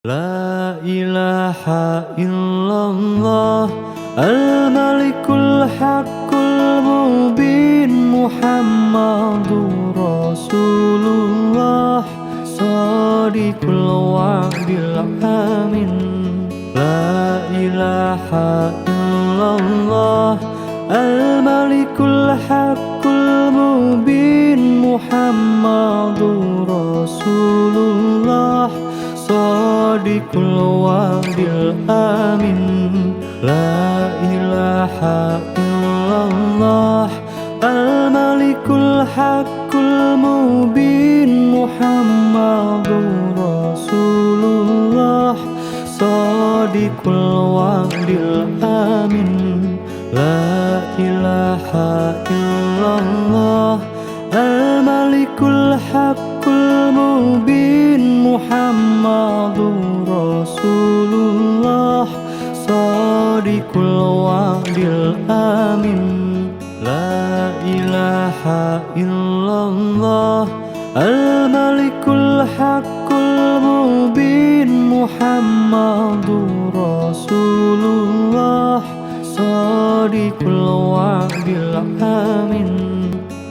La ilaha illallah Al-Malikul Haqqul Mubin Muhammadur Rasulullah Shadiqul Wa'dil Amin. La ilaha illallah Al-Malikul Haqqul Mubin Muhammadur Rasulullah Shadiqul Wa'dil Amin. La ilaha illallah Al-Malikul Haqqul Mubin Muhammadur Rasulullah Shadiqul Wa'dil Amin. La ilaha illallah Al-Malikul Haqqul Mubin Muhammadur Rasulullah Shadiqul Wa'dil Amin. La ilaha illallah Al-Malikul Haqqul Mubin Muhammadur Rasulullah Shadiqul Wa'dil Amin.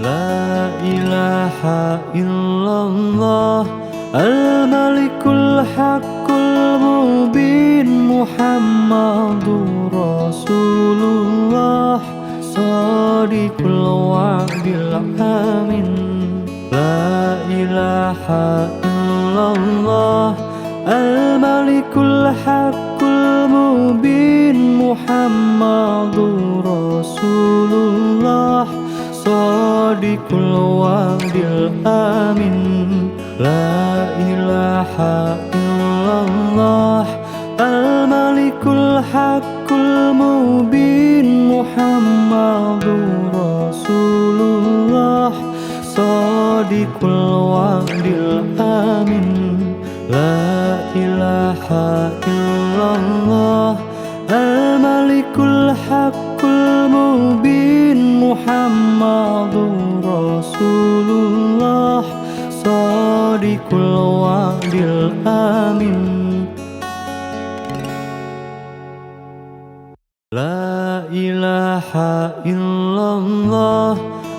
La ilaha illallah Al-Malikul Haqqul Mubin Muhammadur Rasulullah Shadiqul Wa'dil Amin. La ilaha illallah Al-Malikul Haqqul Mubin Muhammadur Rasulullah Shadiqul Wa'dil Amin. La ilaha illallah Al-Malikul Haqqul Mubin Muhammadur Rasulullah Shadiqul Wa'dil Amin. La ilaha illallah Al-Malikul Haqqul Mubin Muhammadur Rasulullah Shadiqul Wa'dil Amin. La ilaha illallah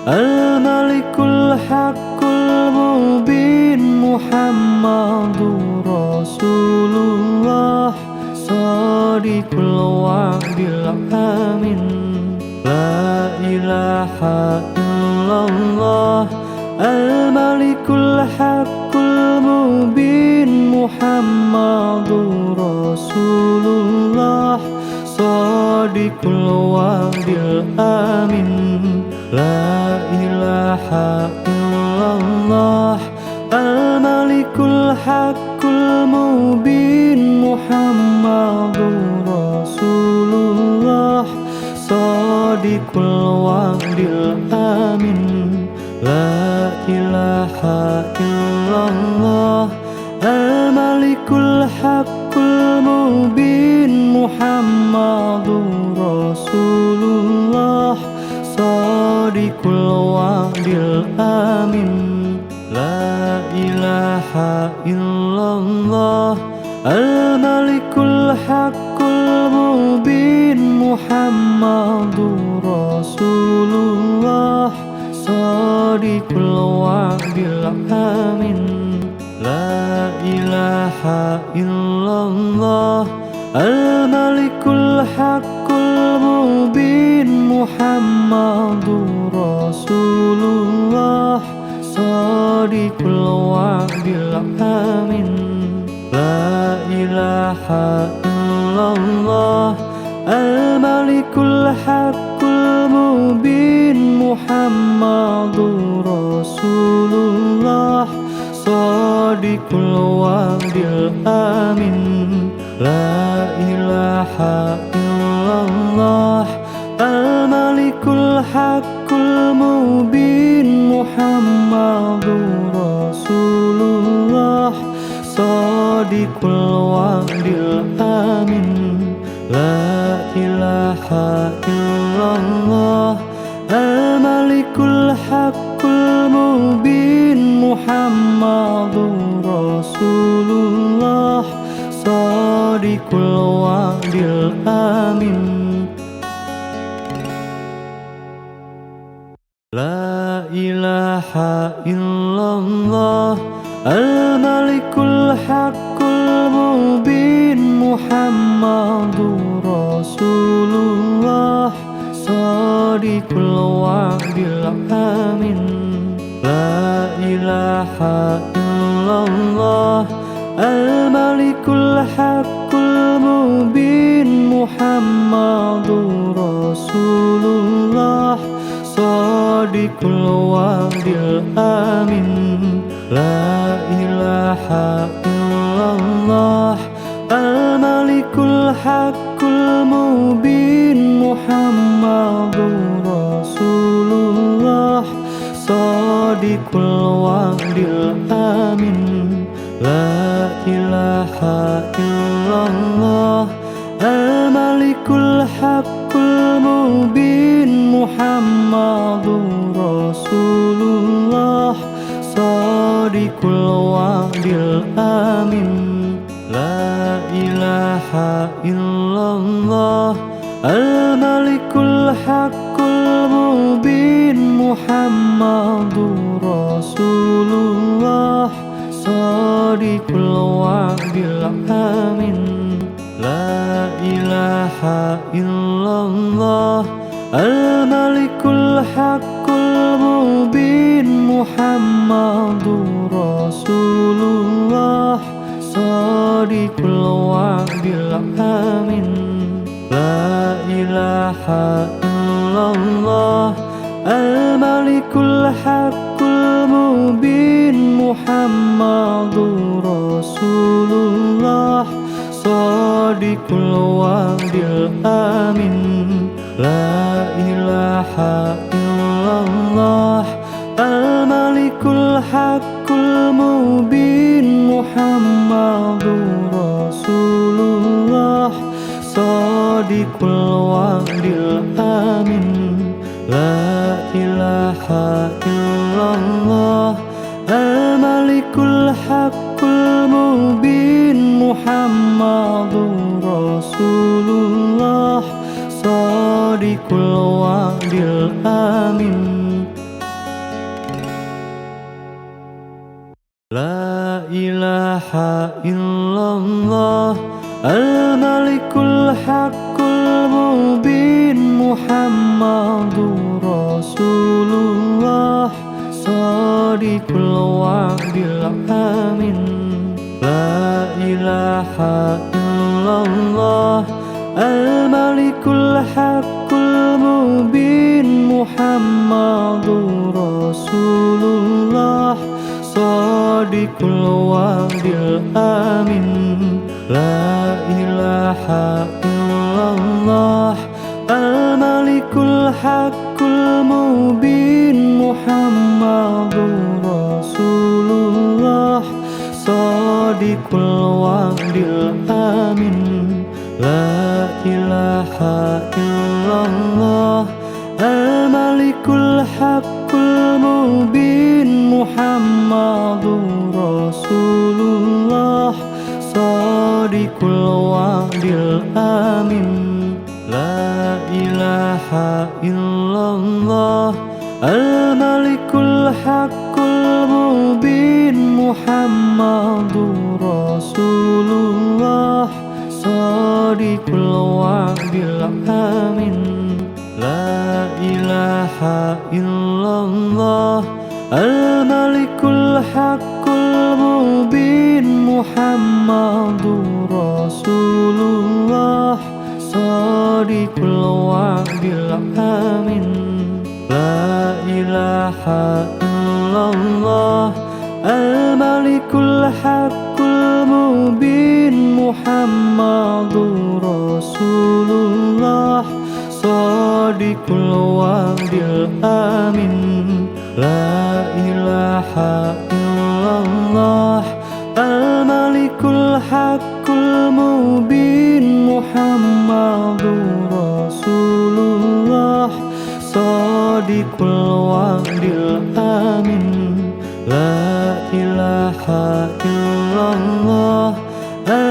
Al-Malikul Haqqul Mubin Muhammadur Rasulullah Shadiqul Wa'dil Amin. La ilaha illallah Al-Malikul Haqqul Mubin Muhammadur Rasulullah Shadiqul Wa'dil Amin. La ilaha illallah Al-Malikul Haqqul Mubin Muhammadur Rasulullah Shadiqul Wa'dil Amin. La ilaha illallah Al-Malikul Haqqul Mubin Muhammadur Rasulullah Shadiqul Wa'dil Amin. La ilaha illallah Al-Malikul Haqqul Mubin Muhammadur Rasulullah Shadiqul Wa'dil Amin. La ilaha illallah Al-Malikul Haqqul Mubin Muhammadur Rasulullah Shadiqul Wa'dil Amin. La ilaha illallah Al-Malikul Haqqul Mubin Muhammadur Rasulullah Shadiqul Wa'dil Amin. La ilaha illallah Al-Malikul Haqqul Mubin Muhammadur Rasulullah Shadiqul Wa'dil Amin. La ilaha illallah Al-Malikul Haqqul Mubin Muhammadur Rasulullah Sadiqul wa'dil amin. La ilaha illallah al-malikul haqqul mubin Muhammadur Rasulullah Sadiqul wa'dil amin. La ilaha illallah al-malikul haqqul mubin Muhammadur Rasulullah Sadiqul wa'dil amin. La ilaha illallah al-malikul haqqul mubin Muhammadur Rasulullah Sadiqul wa'dil amin. La ilaha illallah al-malikul haqqul mubin Muhammadur Rasulullah Sadiqul wa'dil amin. La ilaha illallah al-malikul haqqul mubin Muhammadur Rasulullah Sadiqul wa'dil amin. La ilaha illallah al-malikul haqqul mubin Muhammadur Rasulullah Sadiqul wa'dil amin. La ilaha illallah al-malikul haqqul mubin Muhammadur Rasulullah Sadiqul wa'dil amin. La ilaha illallah al-malikul haqqul mubin Muhammadur Rasulullah Sadiqul wa'dil amin. La ilaha illallah al-malikul haqqul mubin Muhammadur Rasulullah Sadiqul wa'dil amin. La ilaha illallah al-malikul haqqul mubin Muhammadur Rasulullah Sadiqul wa'dil amin. La ilaha illallah al-malikul haqqul mubin Muhammadur Rasulullah Sadiqul wa'dil amin. La ilaha illallah al-malikul haqqul mubin Muhammadur Rasulullah Sadiqul wa'dil amin. La ilaha illallah al-malikul haqqul mubin Muhammadur Rasulullah Sadiqul wa'dil amin. La ilaha illallah al-malikul haqqul mubin Muhammadur Rasulullah Sadiqul wa'dil amin. La ilaha illallah al-malikul haqqul mubin Muhammadur Rasulullah Sadiqul wa'dil amin. La ilaha illallah al-malikul haqqul mubin Muhammadur Rasulullah Sadiqul wa'dil amin. La ilaha illallah al-malikul haqqul mubin Muhammadur Rasulullah Sadiqul wa'dil amin. La ilaha illallah al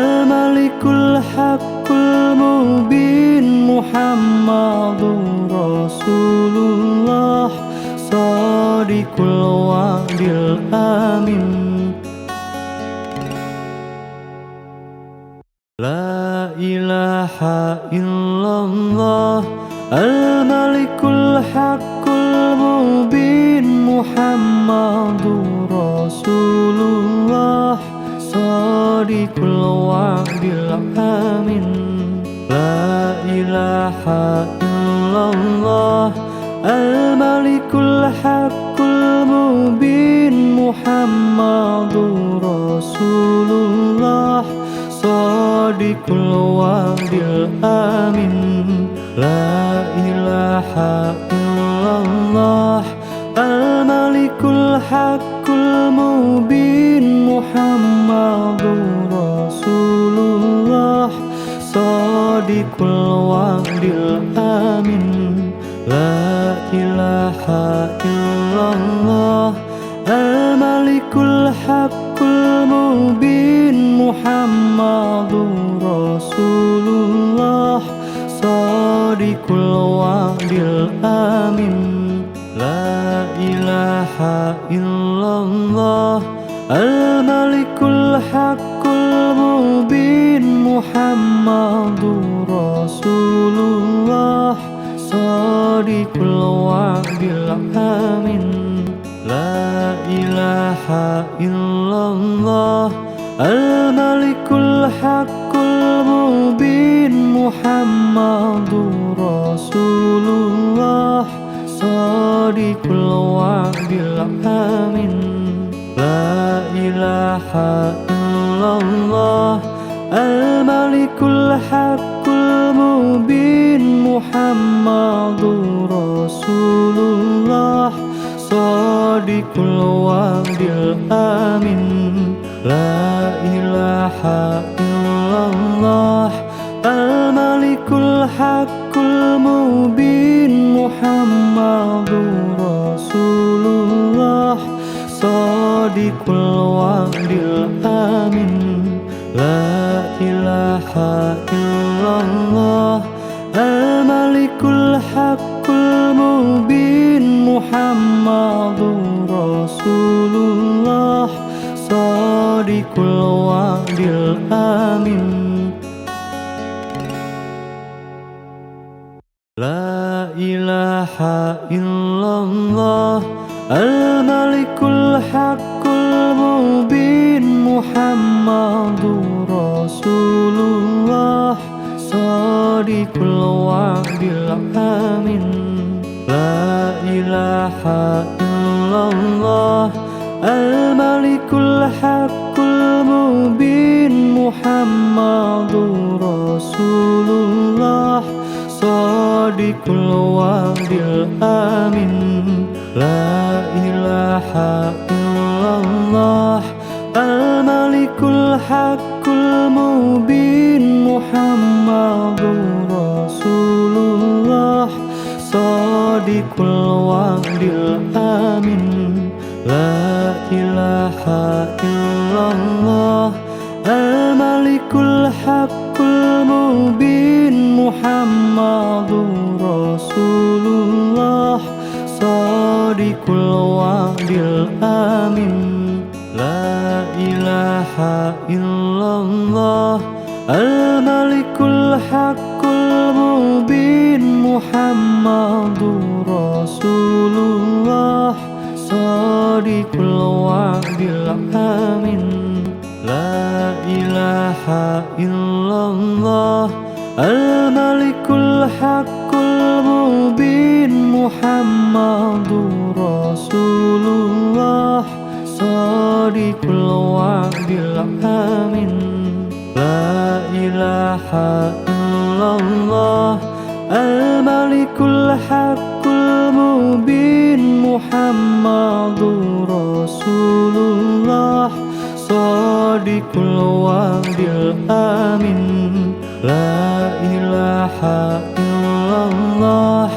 Al-Malikul Haqqul Mubin Muhammadur Rasulullah Shadiqul Wa'dil Amin. La ilaha illallah Al-Malikul Haqqul Mubin Muhammadur Rasulullah Shadiqul Wa'dil Amin. La ilaha illallah Al-Malikul Haqqul Mubin Muhammadur Rasulullah Shadiqul Wa'dil Amin. La ilaha illallah Al-Malikul Haqqul Mubin Muhammadur Rasulullah Shadiqul Wa'dil Amin. La ilaha illallah Al-Malikul Haqqul Mubin Muhammadur Rasulullah Shadiqul Wa'dil Amin. La ilaha illallah Al-Malikul Haqqul Mubin Muhammadur Rasulullah Shadiqul Wa'dil Amin. La ilaha illallah Al-Malikul Haqqul Mubin Muhammadur Rasulullah Shadiqul Wa'dil Amin. La ilaha illallah Al-Malikul Haqqul Mubin Muhammadur Rasulullah Shadiqul Wa'dil Amin. La ilaha illallah Al-Malikul Haqqul Mubin Muhammadur Rasulullah Shadiqul Wa'dil Amin. La ilaha illallah Al-Malikul Haqqul Mubin Muhammadur Rasulullah Shadiqul Wa'dil Amin. La ilaha illallah Al-Malikul Haqqul Mubin Muhammadur Rasulullah Shadiqul Wa'dil Amin. La ilaha illallah Al-Malikul Haqqul Mubin Muhammadur Rasulullah Shadiqul Wa'dil Amin. La ilaha illallah Al-Malikul Haqqul Mubin Muhammadur Rasulullah Shadiqul Wa'dil Amin. La ilaha illallah Al-Malikul Haqqul Mubin Muhammadur Rasulullah Shadiqul Wa'dil Amin. La ilaha illallah Al-Malikul Haqqul Mubin Muhammadur Rasulullah Shadiqul Wa'dil Amin. La ilaha illallah Al-Malikul Haqqul Mubin Muhammadur Rasulullah Shadiqul Wa'dil Amin. La ilaha illallah Al-Malikul Haqqul Mubin Muhammadur Rasulullah Shadiqul Wa'dil Amin. La ilaha illallah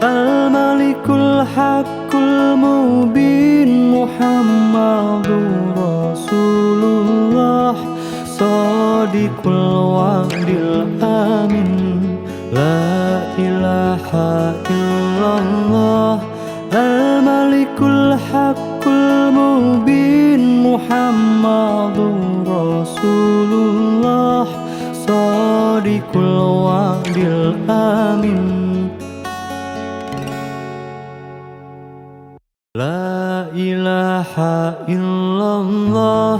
Al-Malikul Haqqul Mubin Muhammadur Rasulullah Shadiqul wa'dil amin. La ilaha illallah al-malikul haqqul mubin Muhammadur Rasulullah shadiqul wa'dil amin. La ilaha illallah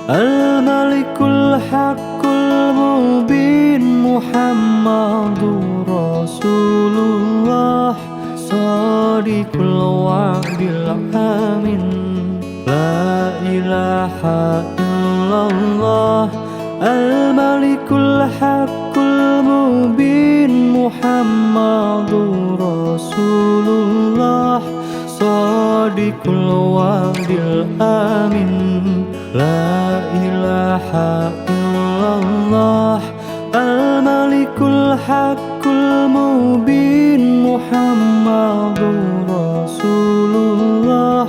al-malikul haqqul mubin Muhammadur Rasulullah shadiqul wa'dil amin. La ilaha illallah al-malikul haqqul mubin Muhammadur Rasulullah shadiqul wa'dil amin. La ilaha illallah al-malikul haqqul mubin Muhammadur Rasulullah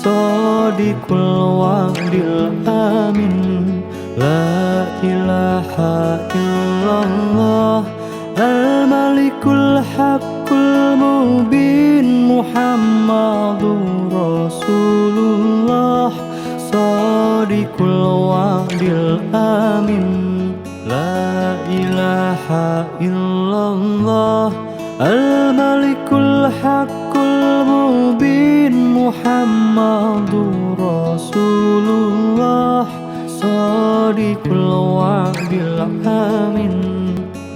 shadiqul wa'dil amin. La ilaha illallah al-malikul haqqul mubin Muhammadur Rasulullah shadiqul wa'dil amin. La ilaha illallah al-malikul haqqul mubin Muhammadur Rasulullah shadiqul wa'dil amin.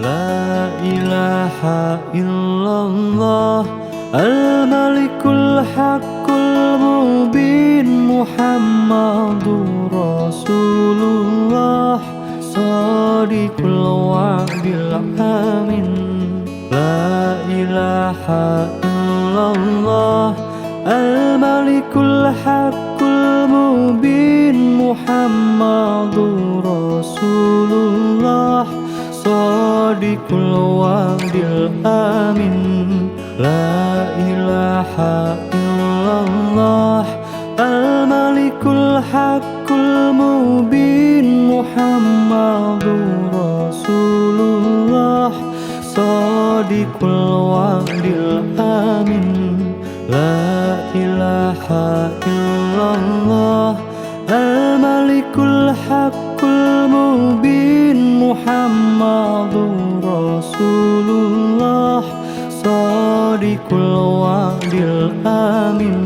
La ilaha illallah al-malikul haqqul mubin Muhammadur Rasulullah shadiqul wa'dil amin. La ilaha illallah al-malikul haqqul mubin Muhammadur Rasulullah shadiqul wa'dil amin. La ilaha illallah al-malikul haqqul mubin Muhammadur Rasulullah shadiqul wa'dil amin. La ilaha illallah al-malikul haqqul mubin Muhammadur Rasulullah shadiqul wa'dil amin.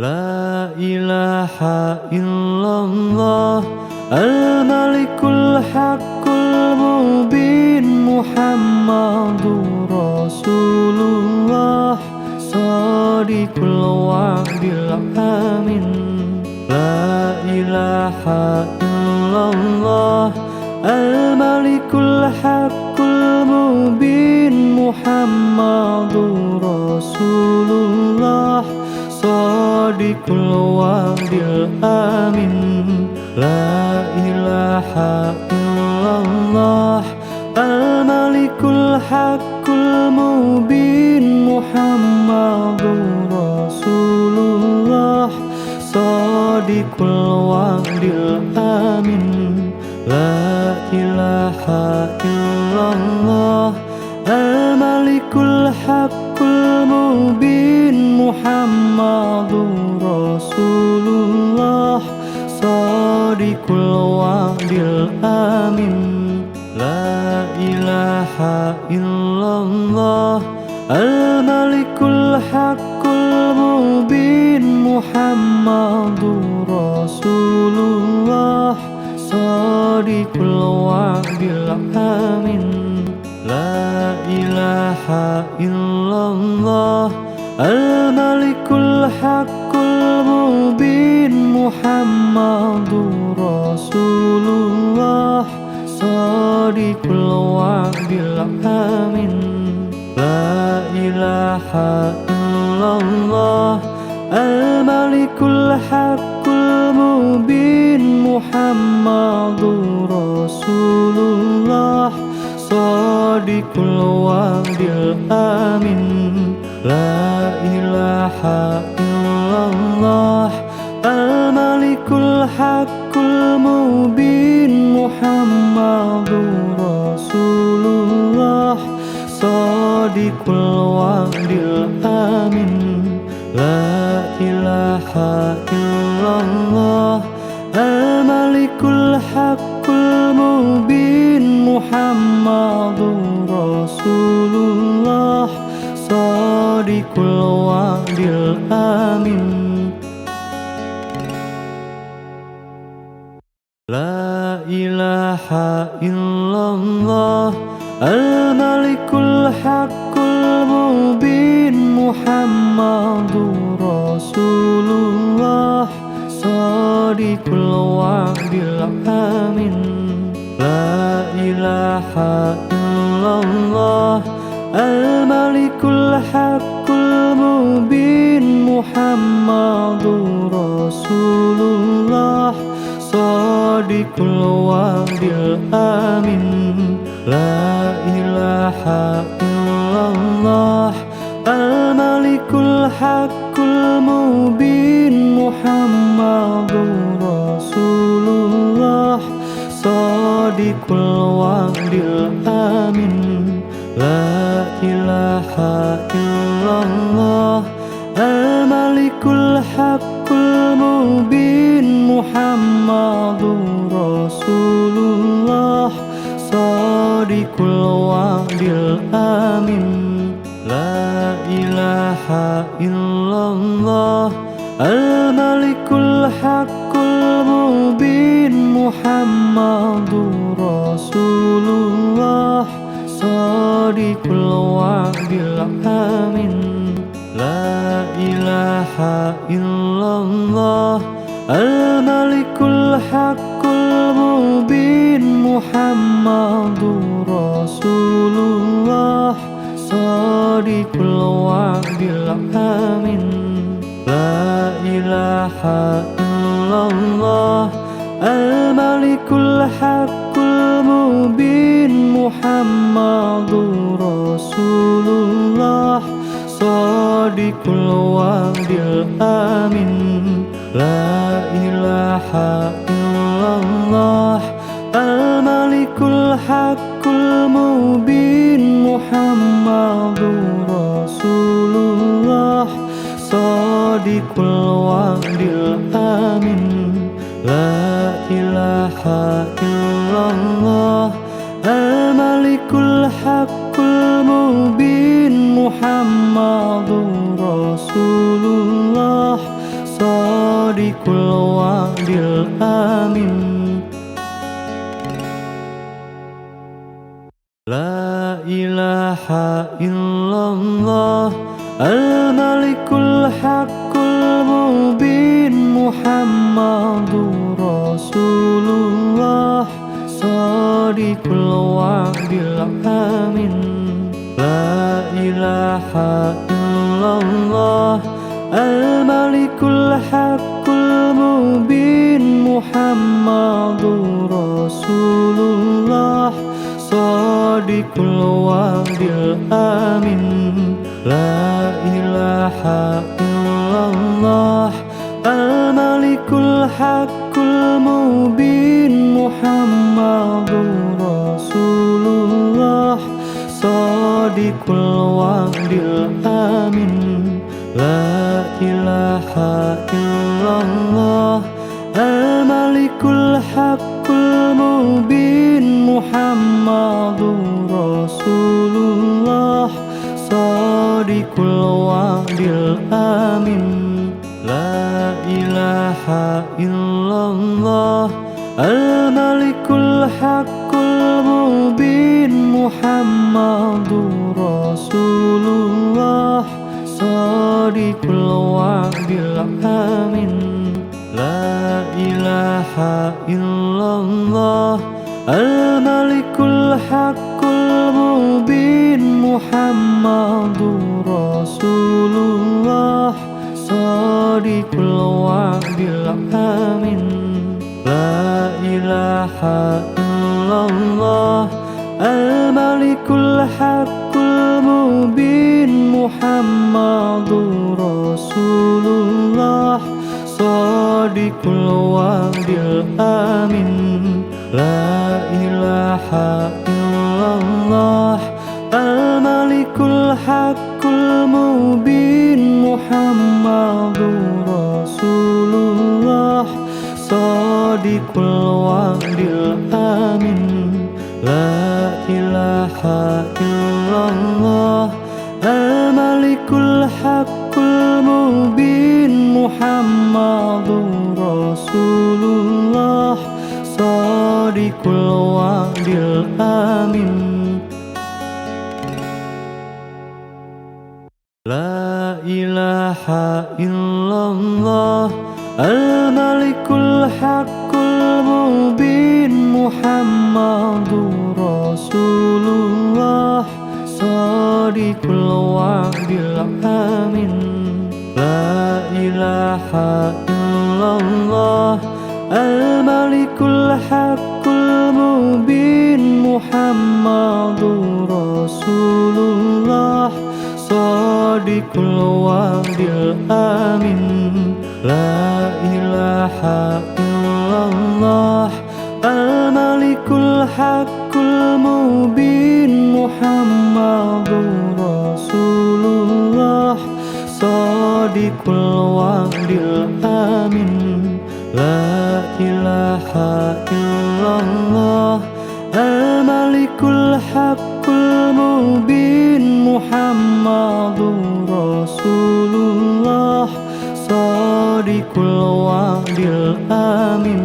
La ilaha illallah al-malikul haqqul mubin Muhammadur Rasulullah shadiqul wa'dil amin. La ilaha illallah al-malikul haqqul mubin Muhammadur Rasulullah shadiqul wa'dil amin. La ilaha illallah al-malikul haqqul mubin Muhammadur Rasulullah shadiqul wa'dil amin. La ilaha illallah al-malikul haqqul mubin Muhammadur Rasulullah shadiqul wa'dil amin. La ilaha illallah al-malikul haqqul mubin Muhammadur Rasulullah shadiqul wa'dil amin. La ilaha illallah al-malikul haqqul mubin Muhammadur Rasulullah shadiqul wa'dil amin. La ilaha illallah al-malikul haqqul mubin Muhammadur Rasulullah shadiqul wa'dil amin. La ilaha illallah al-malikul haqqul المبين محمد رسول الله صادق الوعد الأمين لا إله إلا الله الملك الحق المبين محمد رسول الله صادق الوعد الأمين لا إله إلا الله الملك الحق المبين محمد رسول الله صادق الوعد الأمين لا إله إلا الله الملك الحق المبين محمد رسول الله صادق الوعد الأمين لا إله إلا الله الملك الحق المبين محمد رسول الله صادق الوعد الأمين لا إله إلا الله الملك الحق المبين محمد رسول الله صادق الوعد الأمين لا إله إلا الله الملك الحق المبين محمد رسول الله صادق الوعد الأمين لا إله إلا الله الملك الحق المبين محمد رسول الله صادق الوعد الأمين لا إله إلا الله الملك الحق المبين محمد رسول الله صادق الوعد الأمين لا إله إلا الله الملك الحق المبين محمد رسول الله صادق الوعد الأمين لا إله إلا الله الملك الحق المبين محمد رسول الله صادق الوعد الأمين لا إله إلا الله الملك الحق المبين محمد رسول الله صادق الوعد الأمين لا إله إلا الله الملك الحق المبين محمد رسول الله صادق الوعد الأمين لا إله إلا الله الملك الحق المبين محمد رسول الله صادق الوعد الأمين لا إله إلا الله الملك الحق المبين محمد رسول الله صادق الوعد الأمين لا إله إلا الله الملك الحق المبين محمد رسول الله صادق الوعد الأمين لا إله إلا الله الملك الحق المبين محمد رسول الله صادق الوعد الأمين لا إله إلا الله الملك الحق المبين محمد رسول الله Shadiqul wa'dil amin. La ilaha illallah al-malikul haqqul mubin Muhammadur Rasulullah Shadiqul wa'dil amin. La ilaha illallah al-malikul haqqul mubin Muhammadur Rasulullah Shadiqul wa'dil amin. La ilaha illallah al-malikul haqqul mubin Muhammadur Rasulullah Shadiqul wa'dil amin. La ilaha illallah al-malikul haqqul mubin Muhammadur Rasulullah Shadiqul wa'dil amin. La ilaha illallah al-malikul haqqul mubin Muhammadur Rasulullah Shadiqul wa'dil amin. La ilaha illallah al-malikul haqqul mubin Muhammadur Rasulullah Shadiqul wa'dil amin.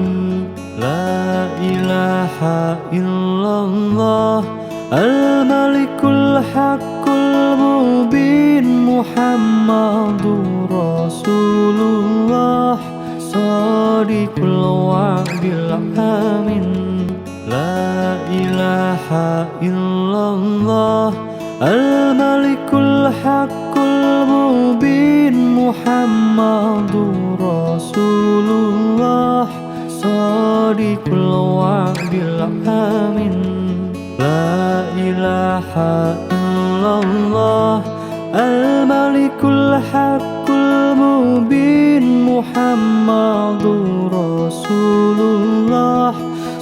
La ilaha illallah al-malikul haqqul mubin Muhammadur Rasulullah Shadiqul wa'dil amin. La ilaha illallah al-malikul haqqul mubin Muhammadur Rasulullah Shadiqul wa'dil amin. La ilaha illallah al-malikul haqqul mubin Muhammadur Rasulullah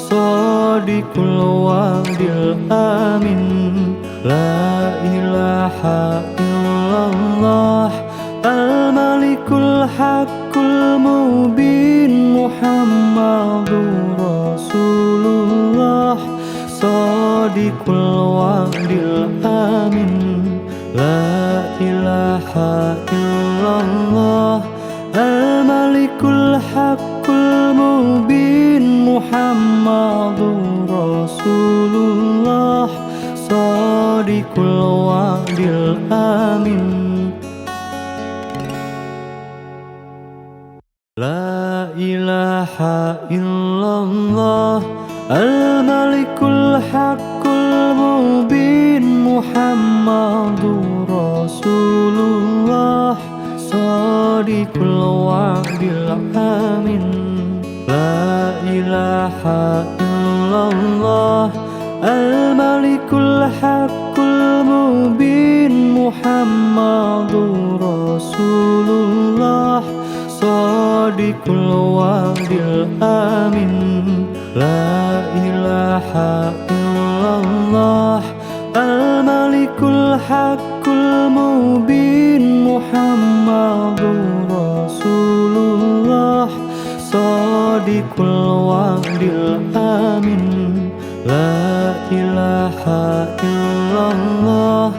Shadiqul wa'dil amin. La ilaha illallah al-malikul haqqul mubin Muhammadur Rasulullah Shadiqul wa'dil amin. La ilaha illallah al-malikul haqqul mubin Muhammadur Rasulullah Shadiqul wa'dil amin. La ilaha illallah al-malikul haqqul mubin Muhammadur Rasulullah Shadiqul wa'dil amin. La ilaha illallah al-malikul haqqul mubin Muhammadur Rasulullah Shadiqul wa'dil amin. La ilaha illallah al-malikul haqqul mubin Muhammadur Rasulullah Shadiqul wa'dil amin. La ilaha illallah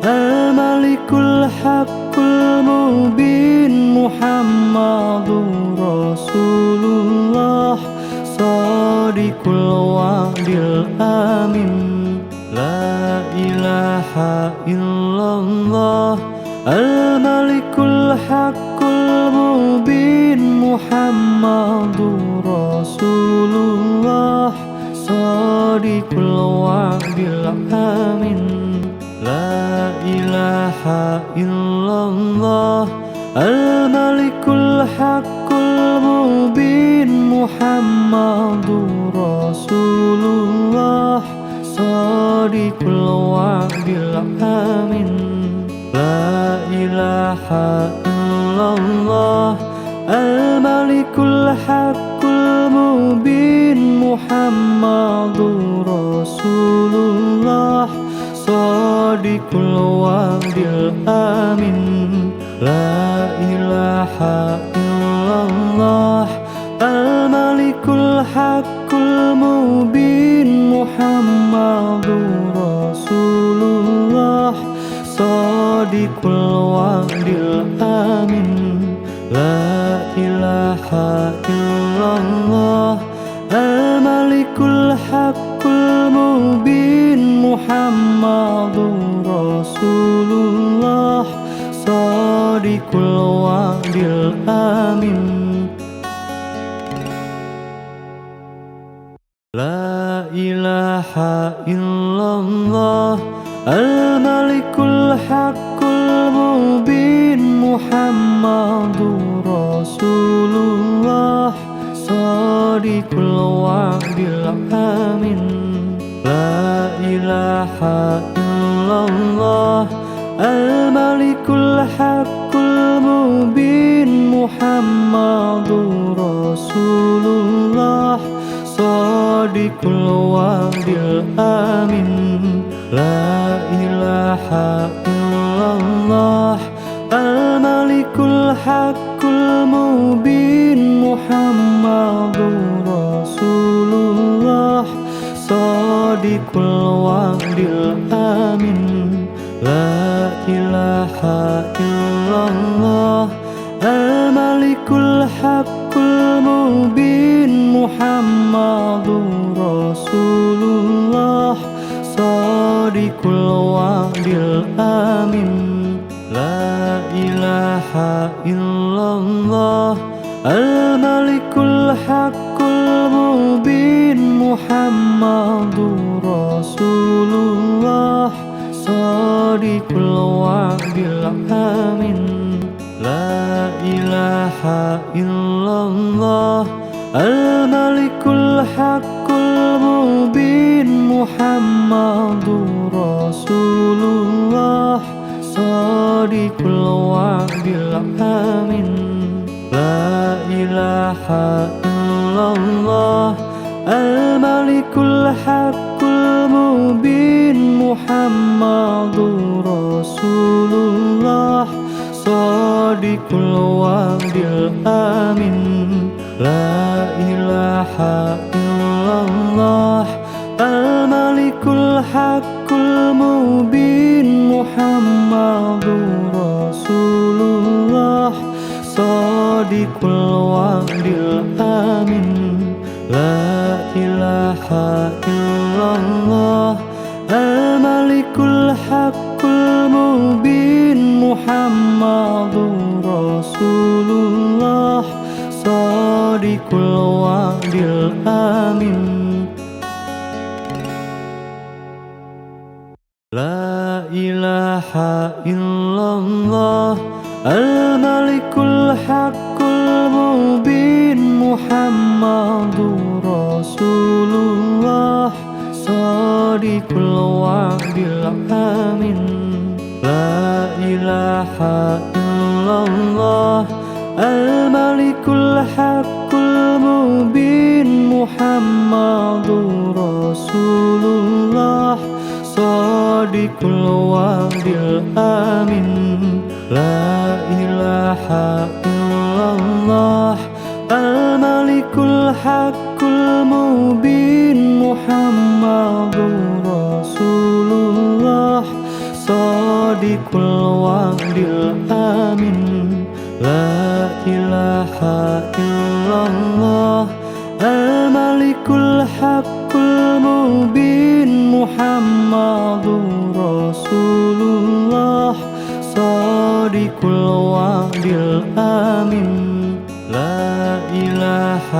al-malikul haqqul mubin Muhammadur Rasulullah Shadiqul wa'dil amin. La ilaha illallah al-malikul haqqul mubin Muhammadur Rasulullah Shadiqul wa'dil amin. La ilaha illallah al-malikul haqqul mubin Muhammadur Rasulullah Shadiqul wa'dil amin. La ilaha illallah al-malikul الحق المبين محمد رسول الله صادق الوعد الأمين لا إله إلا الله الملك الحق المبين محمد رسول الله صادق الوعد الأمين لا إله إلا الله الملك الحق المبين محمد رسول الله صادق الوعد الأمين لا إله إلا الله الملك الحق المبين محمد رسول الله صادق الوعد الأمين لا إله إلا الله الملك الحق المبين محمد رسول الله صادق الوعد الأمين لا إله إلا الله الملك الحق المبين محمد رسول الله صادق الوعد الأمين لا إله إلا الله الملك الحق المبين محمد رسول الله صادق الوعد الأمين لا إله إلا الله الملك الحق المبين محمد رسول الله صادق الوعد الأمين لا إله إلا الله الملك الحق المبين محمد رسول الله صادق الوعد الأمين لا إله إلا الله الملك الحق المبين محمد رسول الله صادق الوعد الأمين لا إله إلا الله الملك الحق المبين محمد رسول الله صادق الوعد الأمين لا إله إلا الله الملك الحق المبين محمد رسول الله صادق الوعد الأمين لا إله إلا الله الملك الحق المبين محمد رسول الله صادق الوعد الأمين لا إله إلا الله الملك الحق المبين محمد رسول الله صادق الوعد الأمين لا إله إلا الله الملك الحق المبين محمد رسول الله صادق الوعد الأمين لا إله إلا الله الملك الحق المبين محمد رسول الله صادق الوعد الأمين لا إله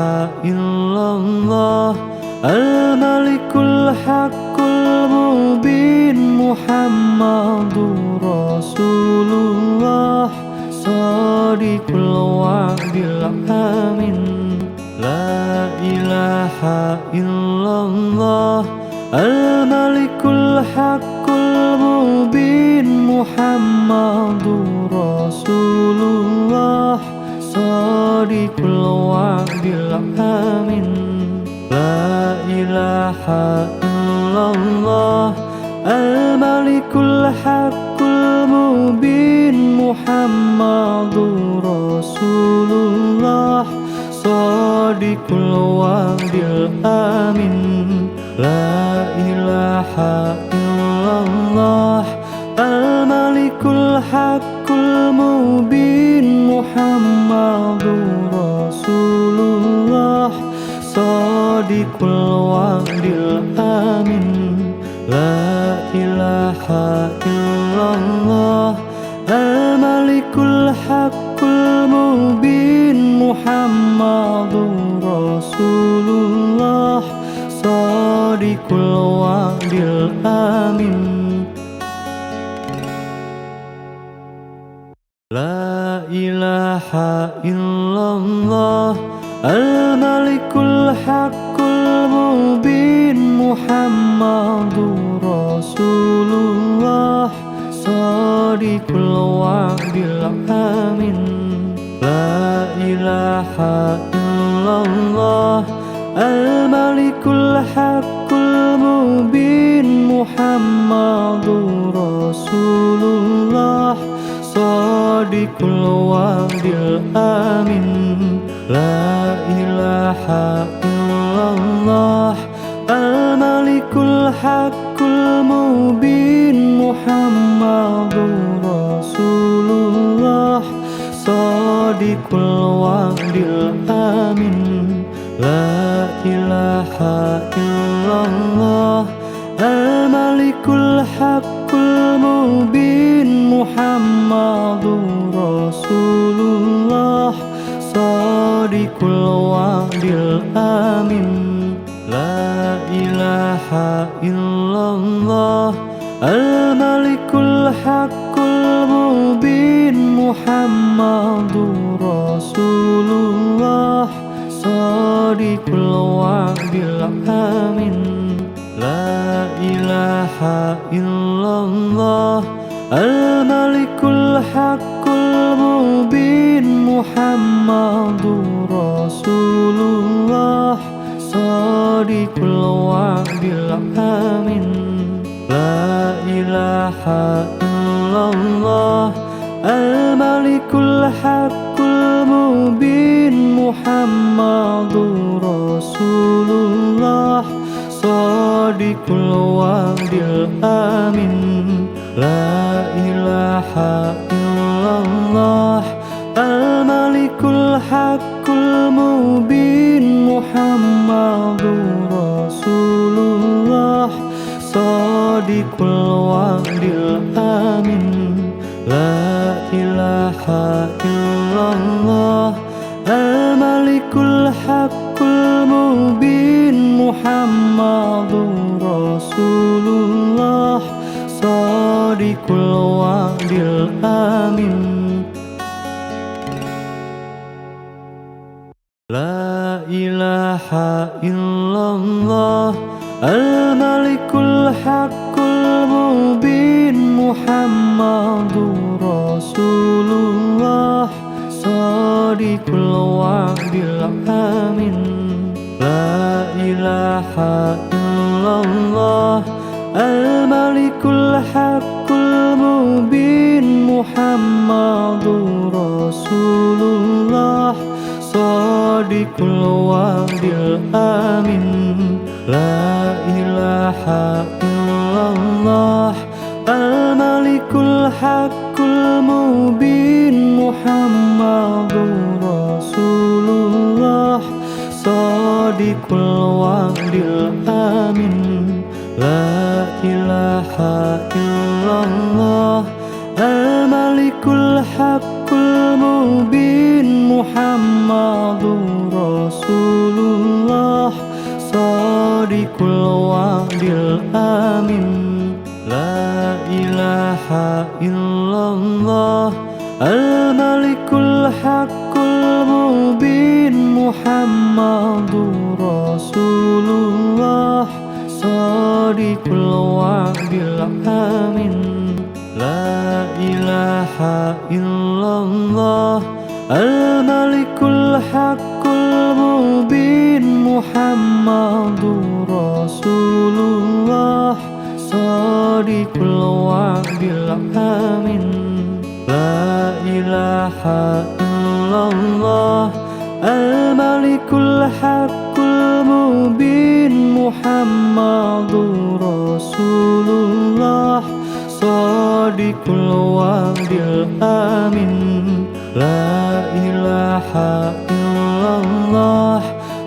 إلا الله الملك الحق المبين محمد رسول الله صادق الوعد الأمين لا إله إلا الله الملك الحق المبين محمد رسول الله صادق الوعد الآمن لا إله إلا الله الملك الحق المبين محمد رسول الله صادق الوعد الآمن لا إله إلا الله الملك الحق المبين محمد رسول الله صادق الوعد الآمن لا إله إلا الله الملك الحق المبين محمد رسول الله صادق الوعد الآمن لا إله إلا الله الملك الحق المبين محمد رسول الله صادق الوعد الآمن لا إله إلا الله الملك الحق المبين محمد رسول الله صادق الوعد الآمن لا إله إلا الله الملك الحق المبين محمد رسول الله صادق الوعد الآمن لا إله إلا الله الملك الحق المبين محمد رسول الله صادق الوعد الآمن لا إله إلا الله الملك الحق المبين محمد رسول الله صادق الوعد الآمن لا إله إلا الله الملك الحق المبين محمد رسول الله صادق الوعد الآمن لا إله إلا الله الملك الحق المبين محمد رسول الله صادق الوعد الآمن لا إله إلا الله الملك الحق المبين محمد رسول الله صادق الوعد الآمن لا إله إلا الله الملك الحق المبين محمد رسول الله صادق الوعد الآمن لا إله إلا الله الملك الحق المبين محمد رسول الله صادق الوعد الآمن لا إله إلا الله الملك الحق المبين محمد رسول الله صادق الوعد الآمن لا إله إلا الله الملك الحق المبين محمد رسول الله صادق الوعد الآمن لا إله إلا الله الملك الحق المبين محمد رسول الله صادق الوعد الآمن لا إله إلا الله الملك الحق المبين محمد رسول الله صادق الوعد الآمن لا إله إلا الله الملك الحق المبين Rasulullah Shadiqul wa'dil amin. La ilaha illallah al-malikul haqqul mubin Muhammadur Rasulullah Shadiqul wa'dil amin. La ilaha illallah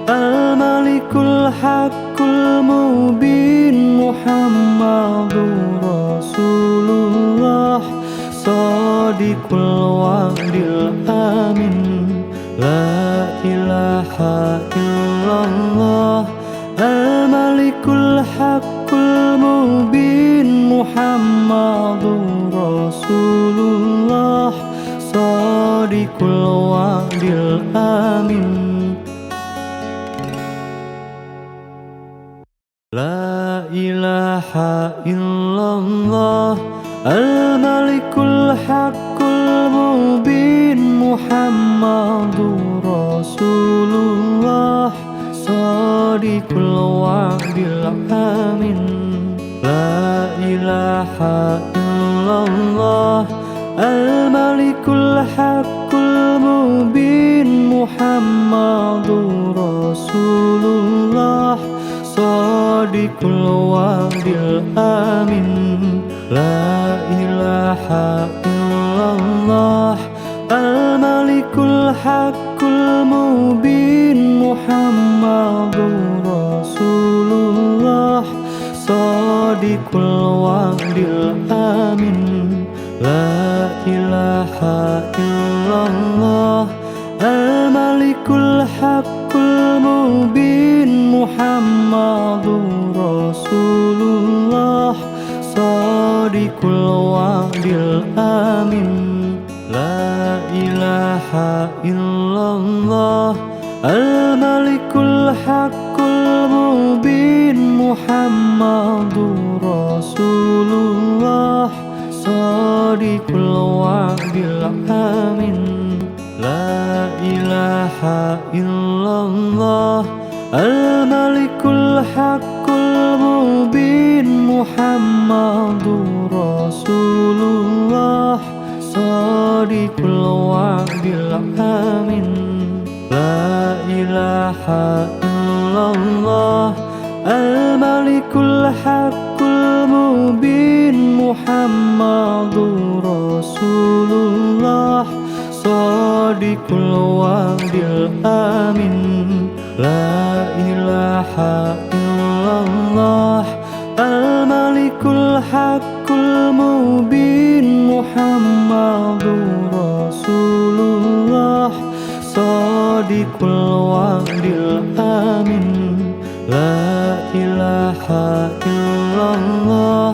al-malikul haqqul mubin Muhammadur Rasulullah Shadiqul wa'dil amin. La ilaha illallah al-malikul haqqul mubin Muhammadur Rasulullah Shadiqul wa'dil amin. La ilaha illallah al-malikul haqqul mubin Muhammadur Rasulullah Shadiqul wa'dil amin. La ilaha illallah al-malikul haqqul mubin Muhammadur Rasulullah Shadiqul wa'dil amin. La ilaha illallah al-malikul haqqul mubin Muhammadur Rasulullah Shadiqul wa'dil amin. La ilaha illallah al-malikul haqqul mubin Muhammadur Rasulullah Shadiqul wa'dil amin. La ilaha illallah al-malikul haqqul mubin Muhammadur Rasulullah Shadiqul wa'dil amin. La ilaha illallah al-malikul haqqul mubin Muhammadur Rasulullah Shadiqul wa'dil amin. La ilaha illallah al-malikul haqqul mubin Muhammadur Rasulullah Shadiqul wa'dil amin. La ilaha illallah al-malikul haqqul mubin Muhammadur Rasulullah Shadiqul wa'dil amin. La ilaha illallah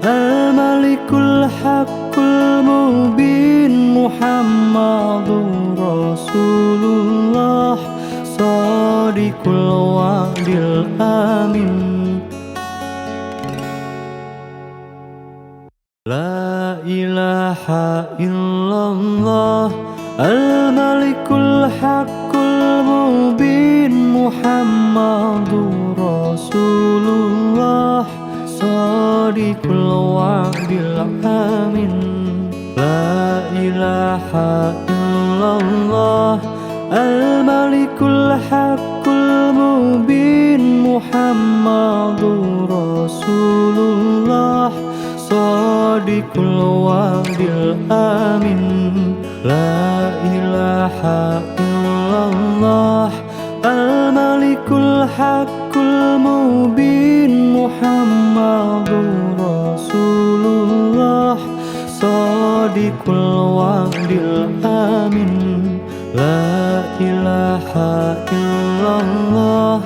al-malikul haqqul mubin Muhammadur Rasulullah Shadiqul wa'dil amin. La ilaha illallah al-malikul haqqul mubin Muhammadur Rasulullah Shadiqul wa'dil amin. La ilaha illallah al-malikul haqqul mubin Muhammadur Rasulullah Shadiqul wa'dil amin. La ilaha illallah al-malikul haqqul mubin Muhammadur Rasulullah Shadiqul wa'dil amin. La ilaha illallah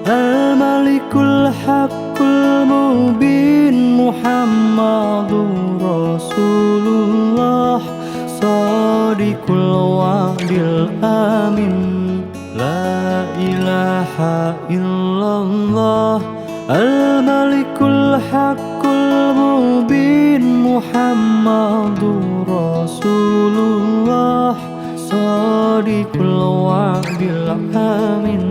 al-malikul haqqul mubin Muhammadur Rasulullah Shadiqul wa'dil amin. La ilaha illallah al-malikul haqqul mubin Muhammadur Rasulullah Shadiqul wa'dil amin.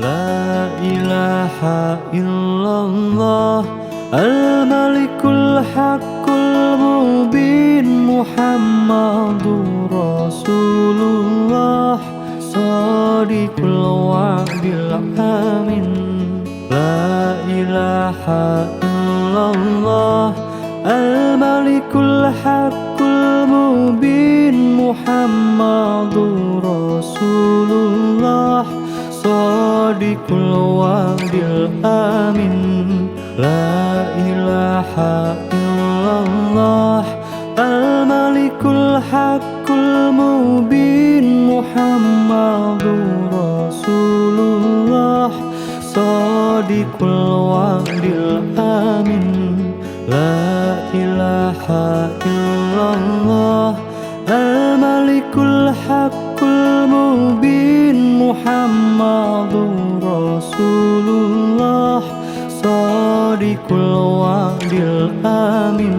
La ilaha illallah Al-Malikul Haqqul Mubin Muhammadur Rasulullah Shadiqul wa'dil amin La ilaha illallah Al-Malikul Haqqul Mubin Muhammadur Rasulullah Shadiqul wa'dil amin La ilaha illallah Al-Malikul Haqqul Mubin Muhammadur Rasulullah Shadiqul wa'dil amin La ilaha illallah Al-Malikul Haqqul Mubin Muhammadur Rasulullah Shadiqul wa'dil amin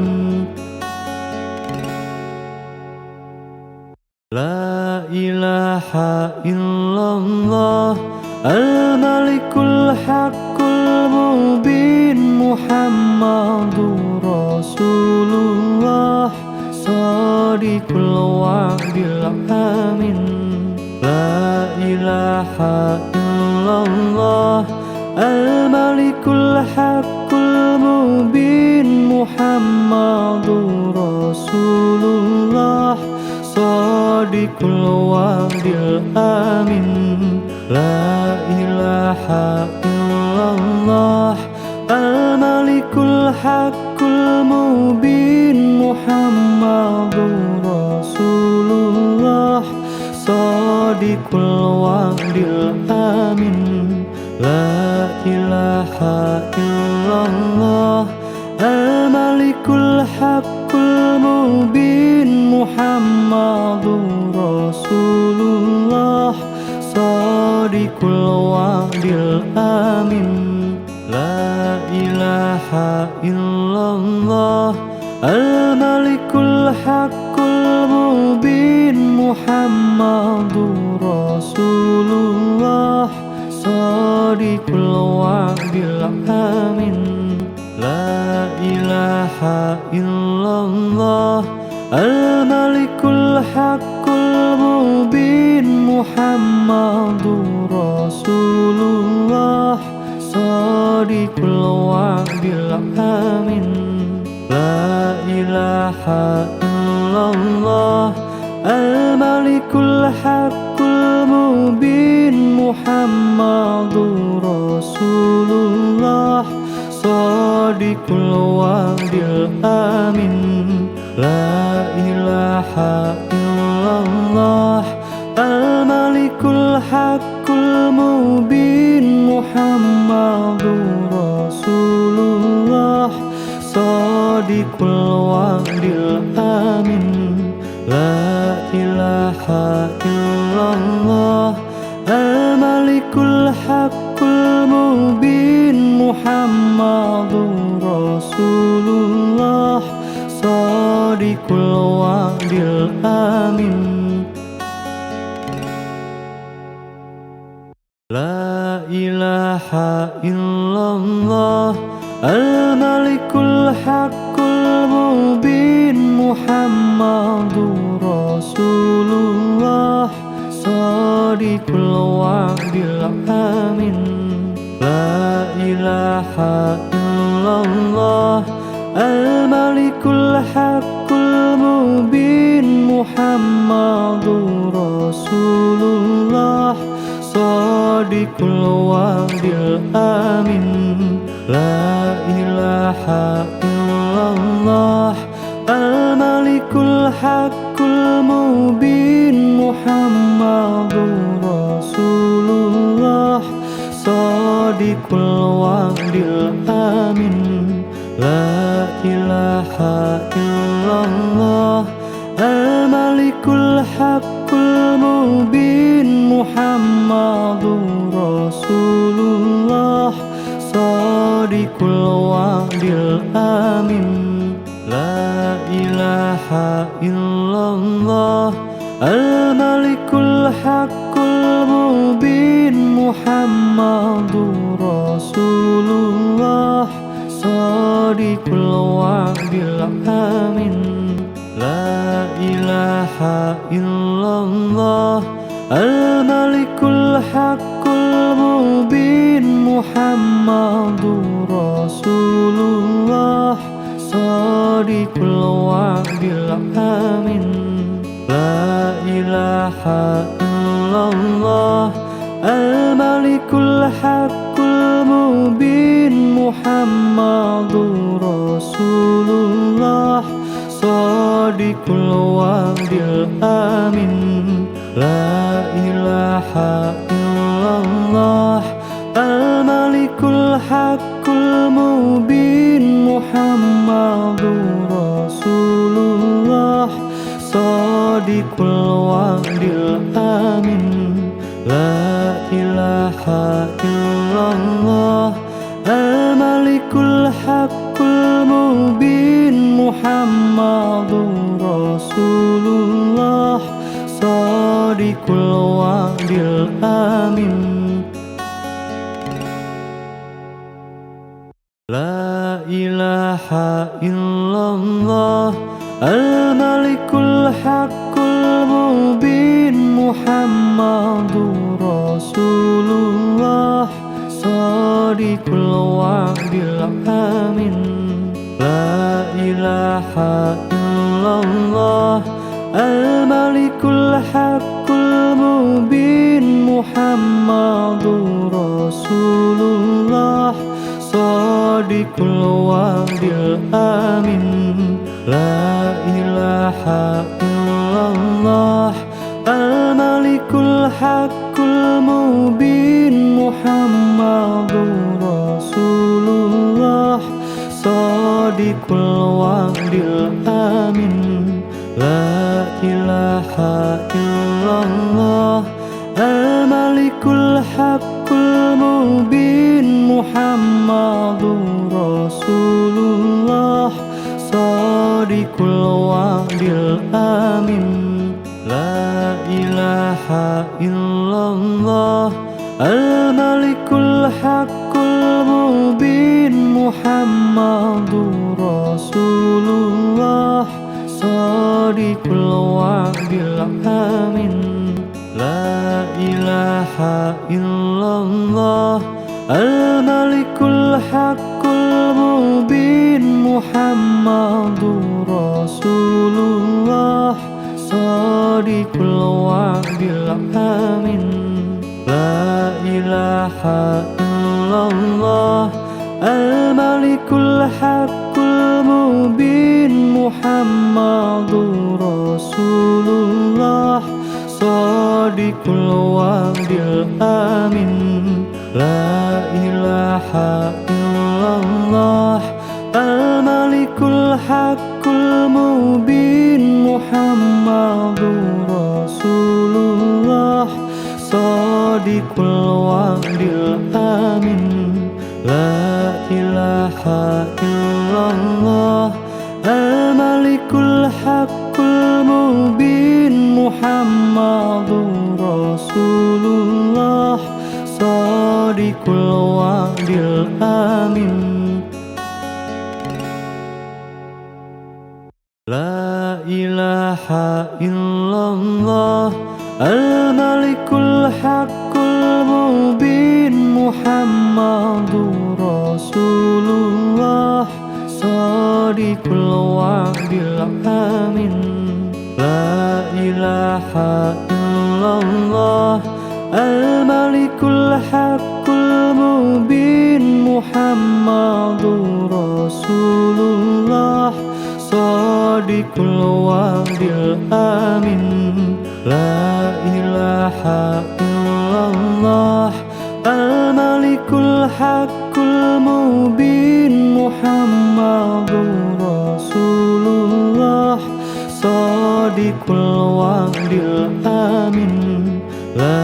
La ilaha illallah Al-Malikul Haqqul Mubin Muhammadur Rasulullah Shadiqul wa'dil amin La ilaha illallah Al-Malikul Haqqul Mubin Muhammadur Rasulullah Shadiqul wa'dil amin La ilaha illallah Al-Malikul Haqqul Mubin Muhammadur Rasulullah Shadiqul wa'dil amin La ilaha illallah Al-Malikul Haqqul Mubin Muhammadur Rasulullah Shadiqul wa'dil amin La ilaha illallah Al-Malikul Haqqul Mubin Muhammadur Rasulullah Shadiqul wa'dil amin La ilaha illallah Al-Malikul Haqqul Mubin Muhammadur Rasulullah Shadiqul wa'dil amin La ilaha illallah Al-Malikul Haqqul Mubin Muhammadur Rasulullah Shadiqul wa'dil amin La ilaha illallah Al-Malikul Haqqul Mubin Muhammadur Rasulullah Shadiqul wa'dil amin La ilaha illallah Al-Malikul Haqqul Mubin Muhammadur Rasulullah Shadiqul wa'dil amin La ilaha illallah Al-Malikul Haqqul Mubin Muhammadur Rasulullah Shadiqul wa'dil amin La ilaha illallah Al-Malikul Haqqul Mubin Muhammadur Rasulullah Shadiqul wa'dil amin La ilaha illallah Al-Malikul Haqqul Mubin Muhammadur Rasulullah Shadiqul wa'dil amin La ilaha illallah Al-Malikul Haqqul Mubin Muhammadur Rasulullah Shadiqul wa'dil amin La ilaha illallah Al-Malikul Haqqul Mubin Muhammadur Muhammadur Rasulullah Shadiqul wa'dil amin. La ilaha illallah Al-Malikul Haqqul Mubin Muhammadur Rasulullah Shadiqul wa'dil amin. La ilaha illallah Al-Malikul Haqqul Mubin Muhammadur Rasulullah Shadiqul wa'dil amin. La ilaha illallah Al-Malikul Haqqul Mubin Muhammadur Rasulullah Shadiqul wa'dil amin. La ilaha illallah Al-Malikul Haqqul Mubin Muhammadur Rasulullah Shadiqul wa'dil amin. La ilaha illallah Al-Malikul Haqqul Mubin Muhammadur Rasulullah Shadiqul wa'dil amin. La ilaha illallah Al-Malikul Haqqul Mubin Muhammadur Rasulullah Shadiqul wa'dil amin. La ilaha illallah Al-Malikul Haqqul Mubin Muhammadur Rasulullah Shadiqul wa'dil amin. La ilaha illallah Al-Malikul Haqqul Mubin Muhammadur Rasulullah Shadiqul wa'dil amin. La ilaha illallah Al-Malikul Haqqul Mubin Muhammadur Rasulullah Shadiqul wa'dil amin. La ilaha illallah Al-Malikul Haqqul Mubin Muhammadur Rasulullah Shadiqul wa'dil amin. La ilaha illallah Al-Malikul Haqqul Mubin Muhammadur Rasulullah Shadiqul wa'dil amin. La ilaha illallah Al-Malikul Haqqul Mubin Muhammadur Rasulullah Shadiqul wa'dil amin. La ilaha illallah Al-Malikul Haqqul Mubin Muhammadur Rasulullah Shadiqul wa'dil amin. La ilaha illallah Al-Malikul Haqqul Mubin Muhammadur Rasulullah Shadiqul wa'dil amin. La ilaha illallah Al-Malikul Haqqul Mubin Muhammadur Rasulullah Shadiqul wa'dil amin. La ilaha illallah Al-Malikul Haqqul Mubin Muhammadur Rasulullah Shadiqul wa'dil amin. La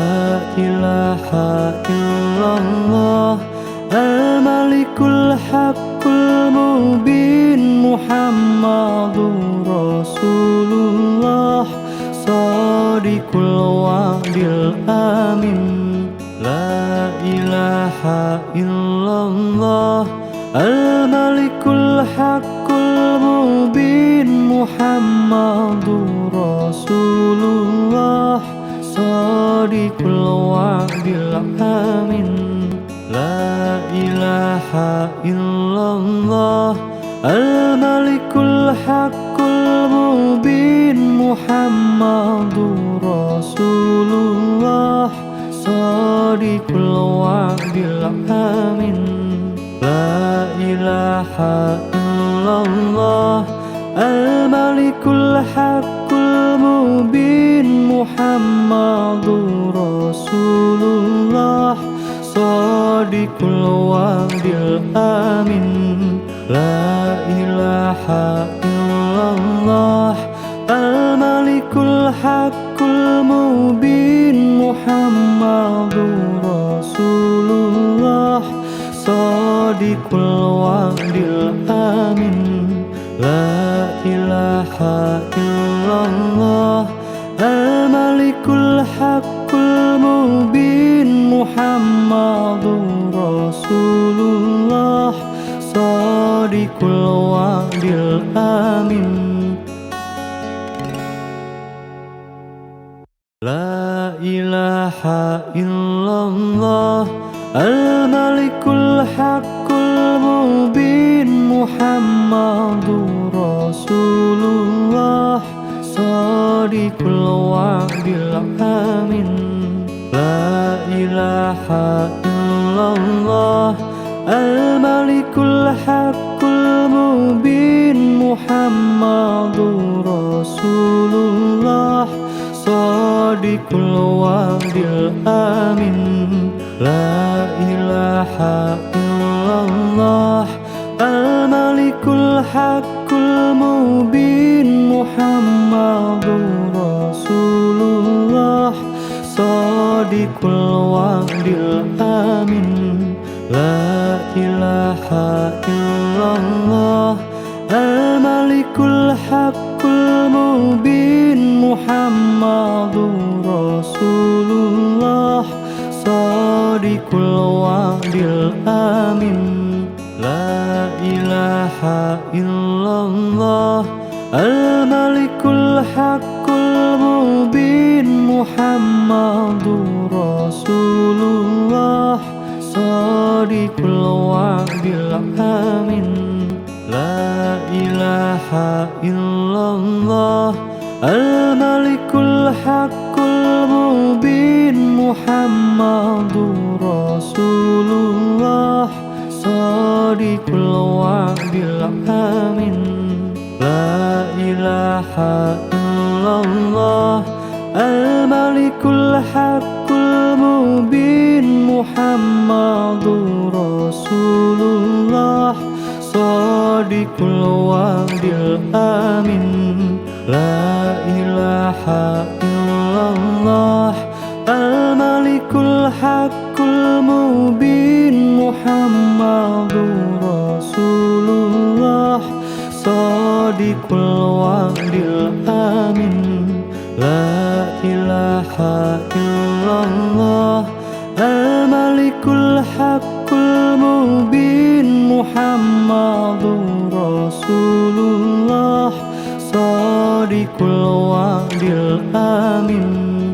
ilaha illallah Al-Malikul Haqqul Mubin Muhammadur Rasulullah Shadiqul wa'dil amin. La ilaha الله الملك الحق المبين محمد رسول الله صادق الوعد الأمين لا إله إلا الله الملك الحق المبين محمد رسول الله صادق الوعد الأمين لا إله إلا الله الملك الحق المبين محمد رسول الله صادق الوعد الأمين لا إله إلا الله الملك الحق المبين محمد رسول الله صادق الوعد الأمين لا إله إلا الله الملك الحق المبين محمد رسول الله صادق الوعد الأمين لا إله إلا الله الملك الحق المبين محمد رسول الله صادق الوعد الأمين لا إله إلا الله الملك الحق المبين محمد رسول الله صادق الوعد الأمين لا إله إلا الله الملك الحق المبين محمد رسول الله صادق الوعد الأمين لا إله إلا الله الملك الحق المبين محمد رسول الله صادق الوعد الأمين لا إله إلا الله الملك الحق المبين محمد رسول الله صادق الوعد الأمين لا إله إلا الله الملك الحق المبين محمد رسول الله صادق الوعد الأمين لا إله إلا الله الملك الحق المبين محمد رسول الله صادق الوعد الأمين لا إله إلا الله الملك الحق المبين محمد رسول الله صادق الوعد الأمين لا إله إلا الله الملك الحق المبين محمد رسول الله صادق الوعد الأمين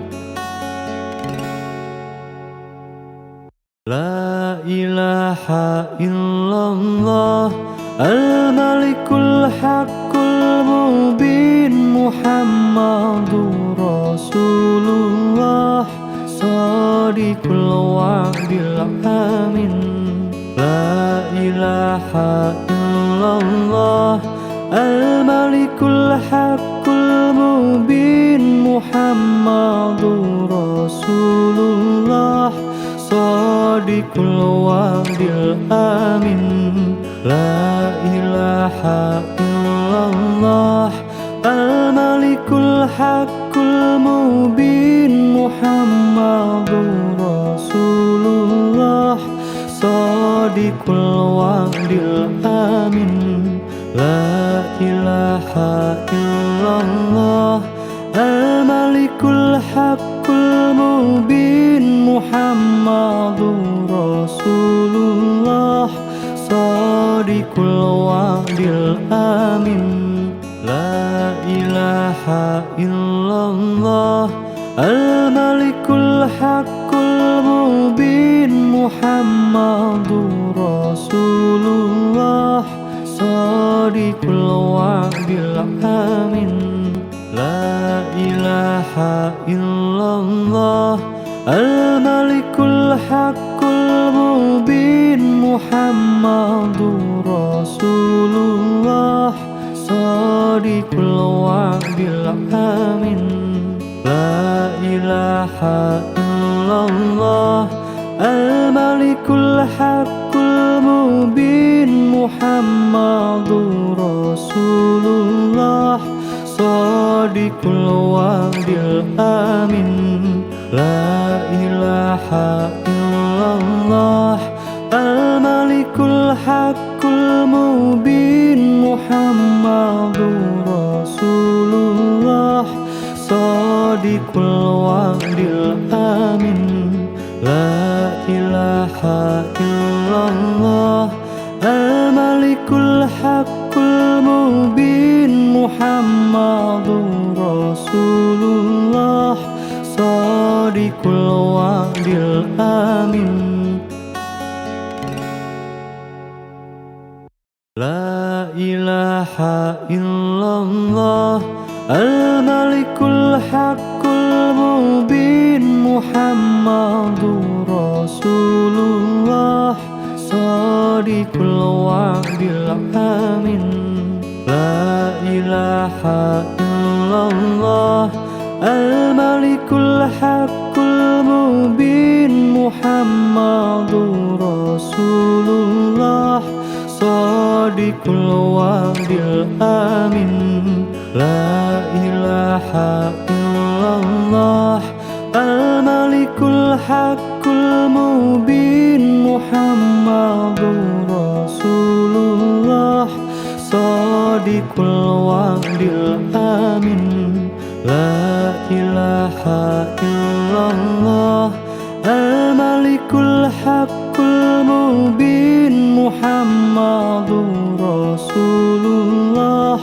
لا إله إلا الله الملك الحق المبين محمد رسول الله صادق الوعد الأمين لا إله إلا الله الملك الحق المبين محمد رسول الله صادق الوعد الأمين لا إله إلا الله الملك الحق المبين محمد رسول الله صادق الوعد الأمين لا إله إلا الله الملك الحق المبين محمد رسول الله Shadiqul wa'dil amin. La ilaha illallah al-malikul haqqul mubin Muhammadur Rasulullah Shadiqul wa'dil amin. La ilaha illallah al-malikul haqqul mubin Muhammadur Rasulullah Shadiqul wa'dil amin. La ilaha illallah al-malikul haqqul mubin Muhammadur Rasulullah Shadiqul wa'dil amin. La ilaha illallah al-malikul haqqul mubin Muhammadur Rasulullah Shadiqul wa'dil amin. La ilaha illallah al-malikul haqqul mubin Muhammadur Rasulullah Shadiqul wa'dil amin. La ilaha illallah al-malikul haqqul mubin Muhammadur Rasulullah Shadiqul wa'dil amin. La ilaha illallah al-malikul haqqul mubin Muhammadur Rasulullah Shadiqul wa'dil amin. La ilaha illallah al-malikul haqqul mubin Muhammadur Rasulullah Shadiqul wa'dil amin. La ilaha illallah al-malikul haqqul mubin Muhammadur Rasulullah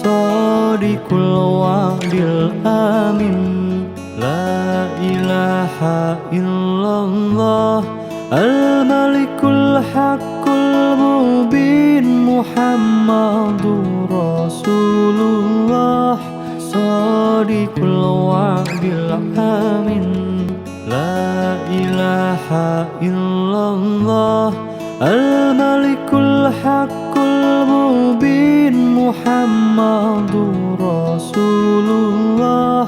Shadiqul wa'dil amin. La ilaha illallah al-malikul haqqul mubin Muhammadur Rasulullah Shadiqul wa'dil amin. La ilaha illallah al-malikul haqqul mubin Muhammadur Rasulullah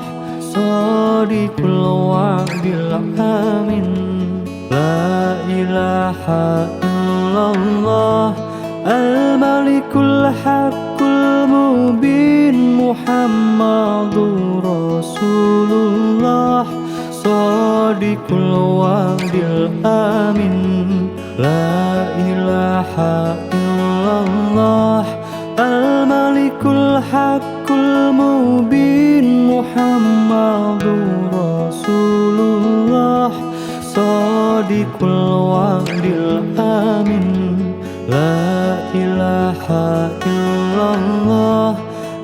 Shadiqul wa'dil amin. La ilaha illallah al-malikul haqqul mubin Muhammadur Rasulullah Shadiqul wa'dil amin. La ilaha illallah al-malikul haqqul mubin Muhammadur Rasulullah Shadiqul wa'dil amin. La ilaha illallah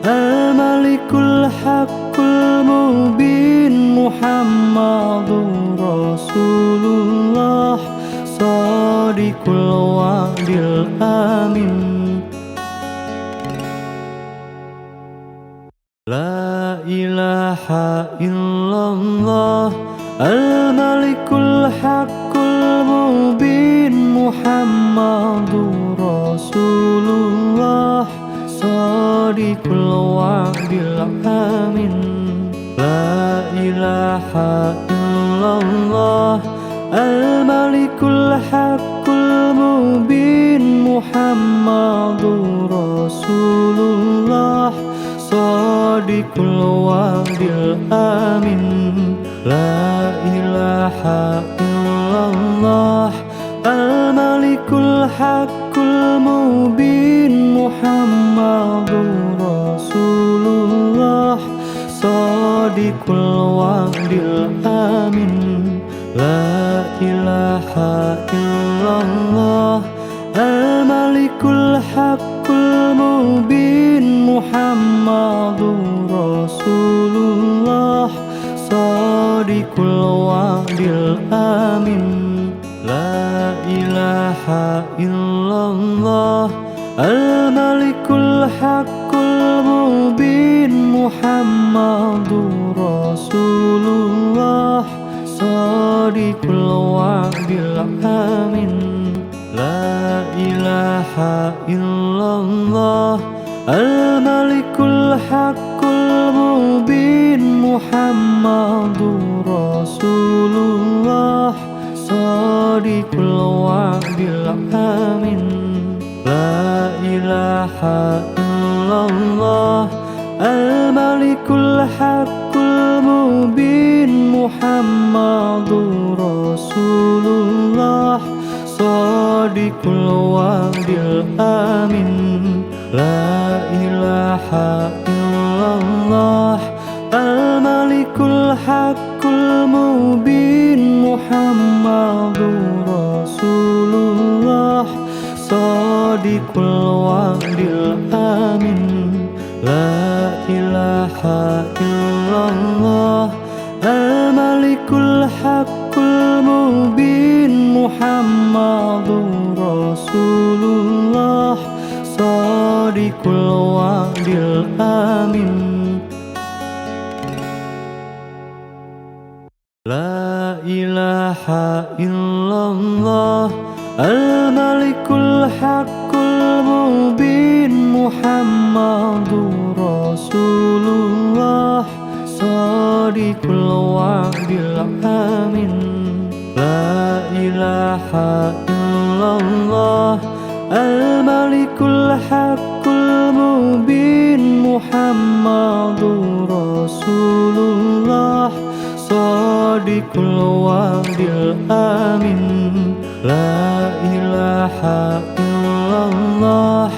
al-malikul haqqul mubin Muhammadur Rasulullah Shadiqul wa'dil amin. La ilaha illallah al-malikul haqqul mubin Muhammadur Rasulullah Shadiqul wa'dil amin. La ilaha illallah al-malikul haqqul mubin Muhammadur Rasulullah Shadiqul wa'dil amin. La ilaha illallah al-malikul haqqul mubin Muhammadur Rasulullah Shadiqul wa'dil amin. La ilaha illallah al-malikul Al-Malikul Haqqul Mubin Muhammadur Rasulullah Shadiqul Wa'dil Amin La ilaha illallah Al-Malikul Haqqul Mubin Muhammadur Rasulullah Shadiqul Wa'dil Amin La ilaha illallah Al-Malikul Haqqul Mubin Muhammadur Rasulullah Shadiqul Wa'dil Amin La ilaha illallah Al-Malikul Haqqul Mubin Muhammadur Rasulullah Shadiqul Wa'dil Amin La ilaha illallah Al-Malikul Haqqul Mubin Muhammadur Rasulullah Shadiqul Wa'dil Amin La ilaha illallah Al-Malikul Haqqul Mubin Muhammadur Rasulullah Shadiqul Wa'dil Amin La ilaha illallah Al-Malikul Haqqul Mubin Muhammadur Rasulullah Shadiqul Wa'dil Amin La ilaha illallah Al-Malikul Haqqul Mubin Muhammadur Rasulullah Shadiqul Wa'dil Amin La ilaha illallah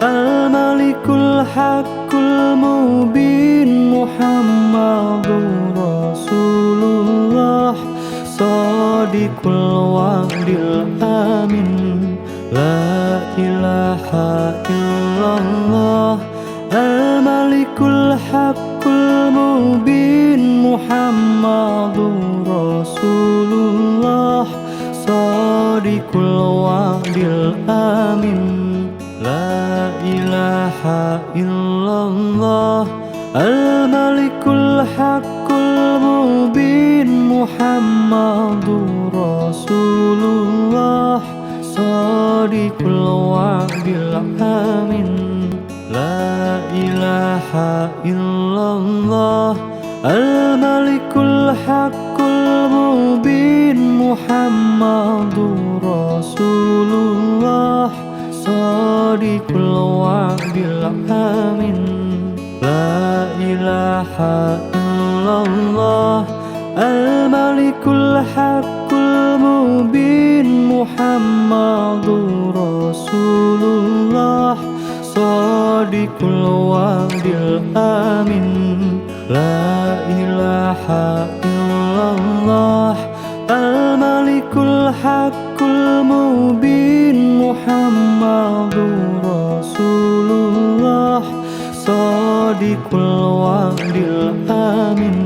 Al-Malikul Haqqul Mubin Muhammadur Rasulullah Shadiqul Wa'dil Amin La ilaha illallah Al-Malikul Haqqul Mubin Muhammadur Rasulullah Shadiqul Wa'dil Amin La ilaha illallah Al-Malikul Haqqul Mubin Muhammadur Rasulullah Shadiqul Wa'dil Amin La ilaha illallah Al-Malikul Haqqul Mubin Muhammadur Rasulullah Shadiqul Wa'dil Amin La ilaha illallah Al-Malikul Haqqul Mubin Muhammadur Rasulullah Shadiqul Wa'dil Amin La ilaha illallah Al-Malikul Haqqul Mubin Muhammadur Rasulullah Shadiqul Wa'dil Amin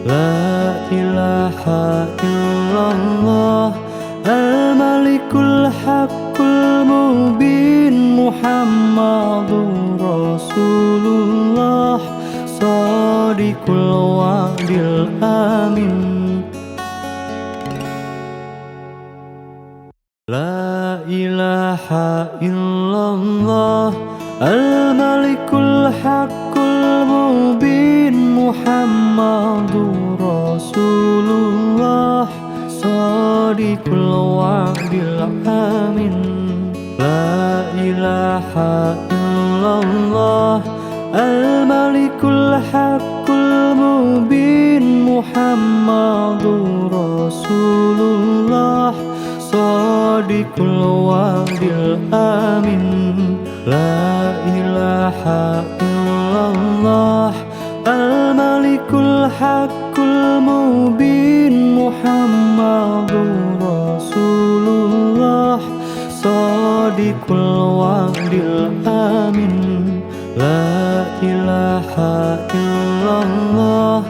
La ilaha illallah Al-Malikul Haqqul Mubin Muhammadur Rasulullah Shadiqul Wa'dil Amin La ilaha illallah Al-Malikul Haqqul Mubin Muhammadur Rasulullah Shadiqul Wa'dil Amin La ilaha illallah Al-Malikul Haqqul Mubin Muhammadur Rasulullah Shadiqul Wa'dil Amin La ilaha illallah Al-Malikul Haqqul Mubin Muhammadur Rasulullah Shadiqul wa'dil amin. La ilaha illallah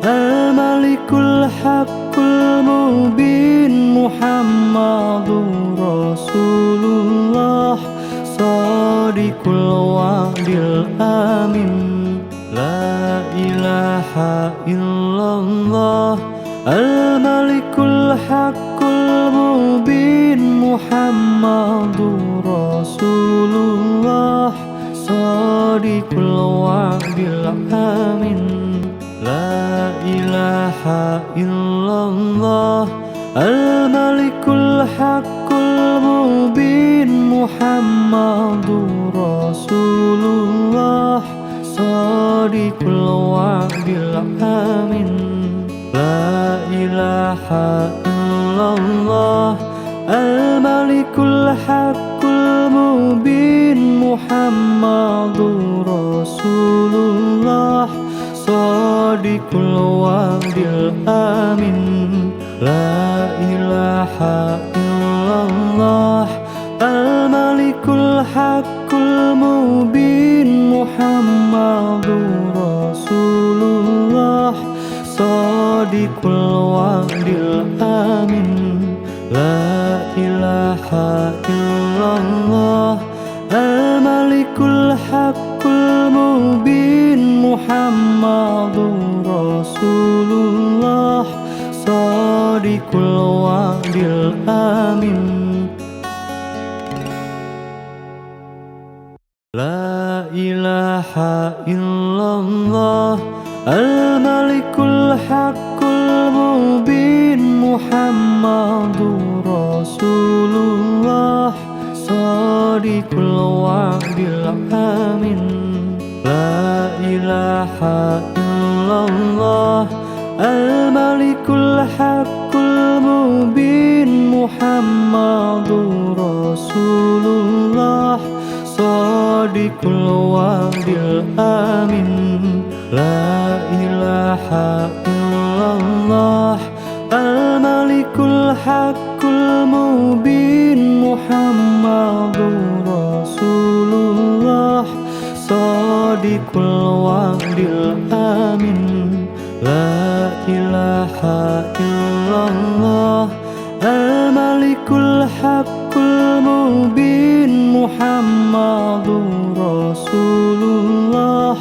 al-malikul haqqul mubin Muhammadur Rasulullah sadiqul wa'dil amin. La ilaha illallah al-malikul haqqul mubin Muhammadur Rasulullah sadiqul wa'dil amin. La ilaha illallah al-malikul haqqul mubin Muhammadur Rasulullah sadiqul wa'dil amin. La ilaha illallah al-malikul haqqul mubin Muhammadur Rasulullah sadiqul wa'dil amin. La ilaha illallah al-malikul haqqul mubin Muhammadur Rasulullah sadiqul wa'dil amin. La ilaha illallah al-malikul haqqul mubin Muhammadur Rasulullah sadiqul wa'dil amin. La ilaha illallah al-malikul haqqul mubin Muhammadur Rasulullah sadiqul wa'dil amin. La ilaha illallah al-malikul haqqul mubin Muhammadur Rasulullah sadiqul wa'dil amin. La ilaha illallah al-malikul haqqul mubin Muhammadur Rasulullah sadiqul wa'dil amin. La ilaha illallah al-malikul haqqul mubin Muhammadur Rasulullah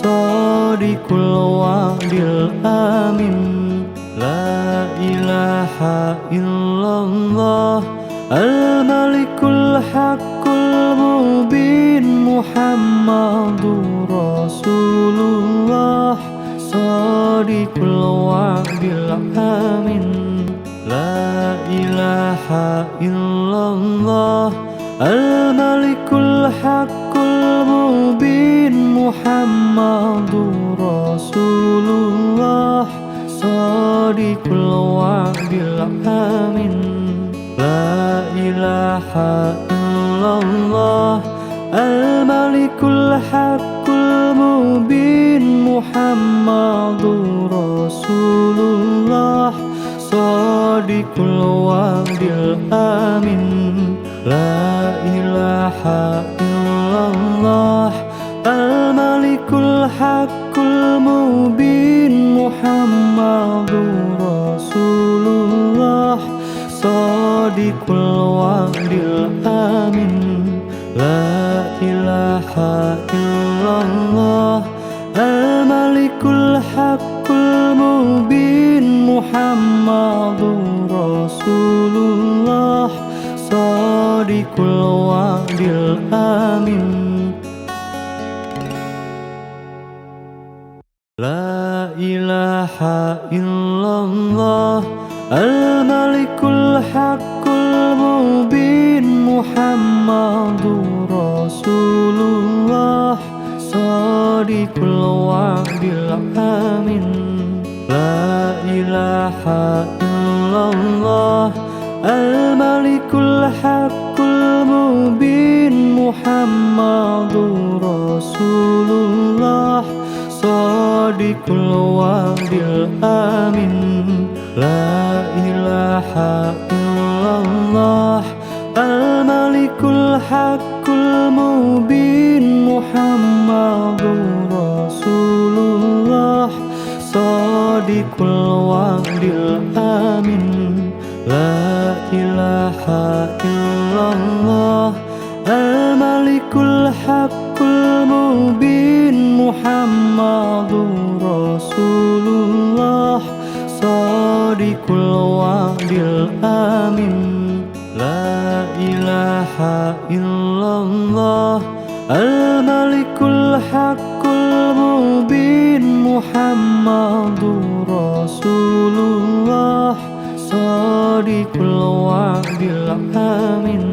sadiqul wa'dil amin. La ilaha illallah al-malikul haqqul mubin Muhammadur Rasulullah sadiqul wa'dil amin. La ilaha illallah al-malikul haqqul mubin Muhammadur Rasulullah sadiqul wa'dil amin. La ilaha illallah al-malikul haqqul mubin Muhammadur Rasulullah sadiqul wa'dil amin. La ilaha illallah al-malikul haqqul mubin Muhammadur Rasulullah sadiqul wa'dil amin. La ilaha illallah al-malikul haqqul mubin Muhammadur Rasulullah sadiqul wa'dil amin. La ilaha illallah al-malikul haqqul mubin Muhammadur Rasulullah sadiqul wa'dil amin. La ilaha illallah al-malikul haqqul mubin Muhammadur Rasulullah sadiqul wa'dil amin. La ilaha illallah al-malikul haqqul المبين محمد رسول الله صادق الوعد الأمين لا إله إلا الله الملك الحق المبين محمد رسول الله صادق الوعد الأمين لا إله إلا الله الملك الحق المبين محمد رسول الله صادق الوعد الأمين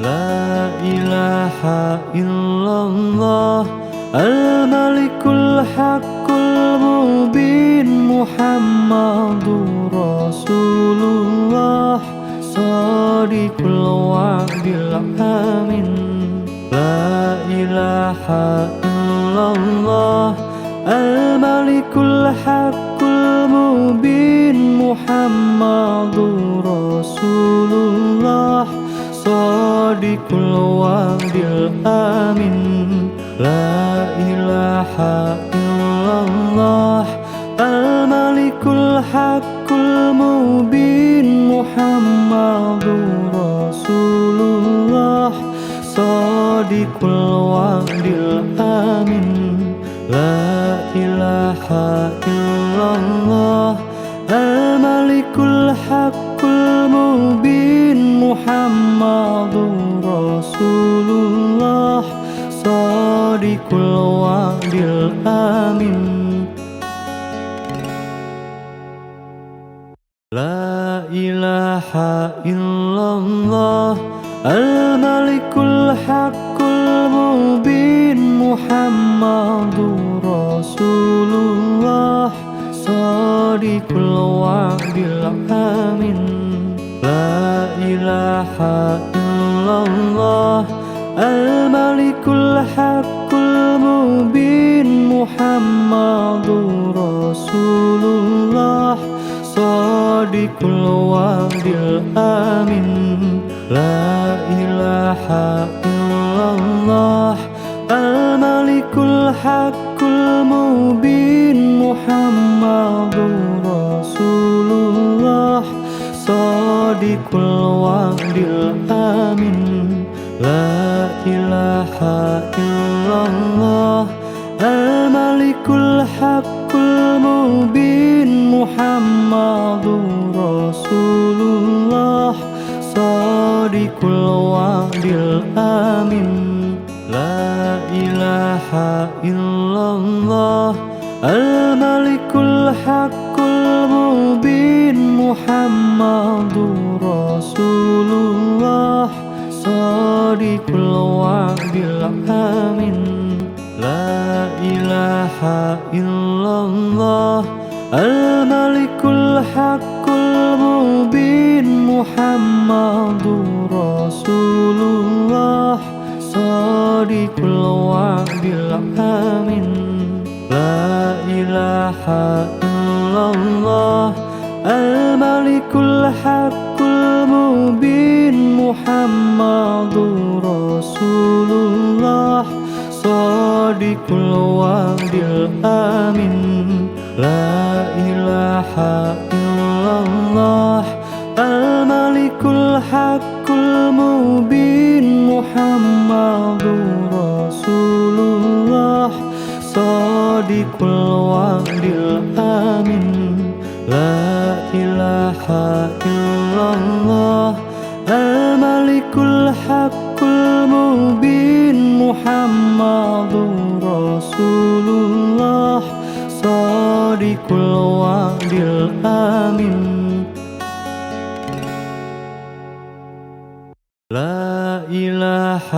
لا إله إلا الله الملك الحق المبين محمد رسول الله صادق الوعد الأمين لا إله إلا الله الملك الحق المبين محمد رسول الله صادق الوعد الأمين لا إله إلا الله الملك الحق المبين محمد رسول الله صادق الوعد الأمين لا إله إلا الله الملك الحق المبين محمد رسول الله صادق الوعد الأمين لا إله إلا الله الملك الحق المبين محمد رسول الله صادق الوعد الأمين لا إله إلا الله الملك الحق المبين محمد رسول الله صادق الوعد الأمين لا إله إلا الله الملك الحق المبين محمد رسول الله صادق الوعد الأمين لا إله إلا الله الملك الحق المبين محمد رسول الله صادق الوعد الأمين لا إله إلا الله الملك الحق المبين محمد رسول الله صادق الوعد الأمين لا إله إلا الله الملك الحق المبين محمد رسول الله صادق الوعد الأمين لا إله إلا الله الملك الحق المبين محمد رسول الله صادق الوعد الأمين لا إله إلا الله الملك الحق المبين محمد رسول الله صادق الوعد الأمين لا إله إلا الله الملك الحق المبين محمد رسول الله صادق الوعد الأمين لا إله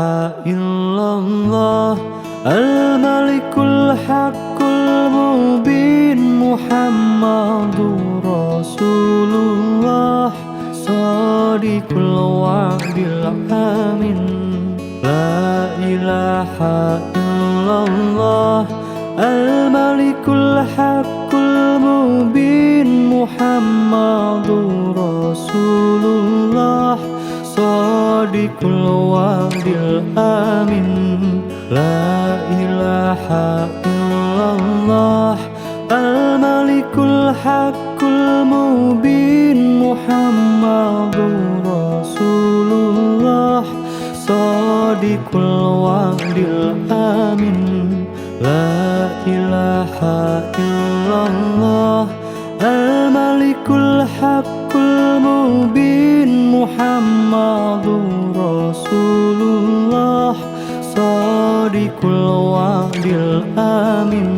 إلا الله الملك الحق المبين محمد رسول الله صادق الوعد الأمين لا إله إلا الله الملك الحق المبين محمد رسول الله صادق Sadiqul wa'dil amin. La ilaha illallah al-malikul haqqul mubin Muhammadur Rasulullah Sadiqul wa'dil amin. La ilaha illallah al-malikul haqqul mubin Muhammadur Rasulullah Sadiqul wa'dil amin.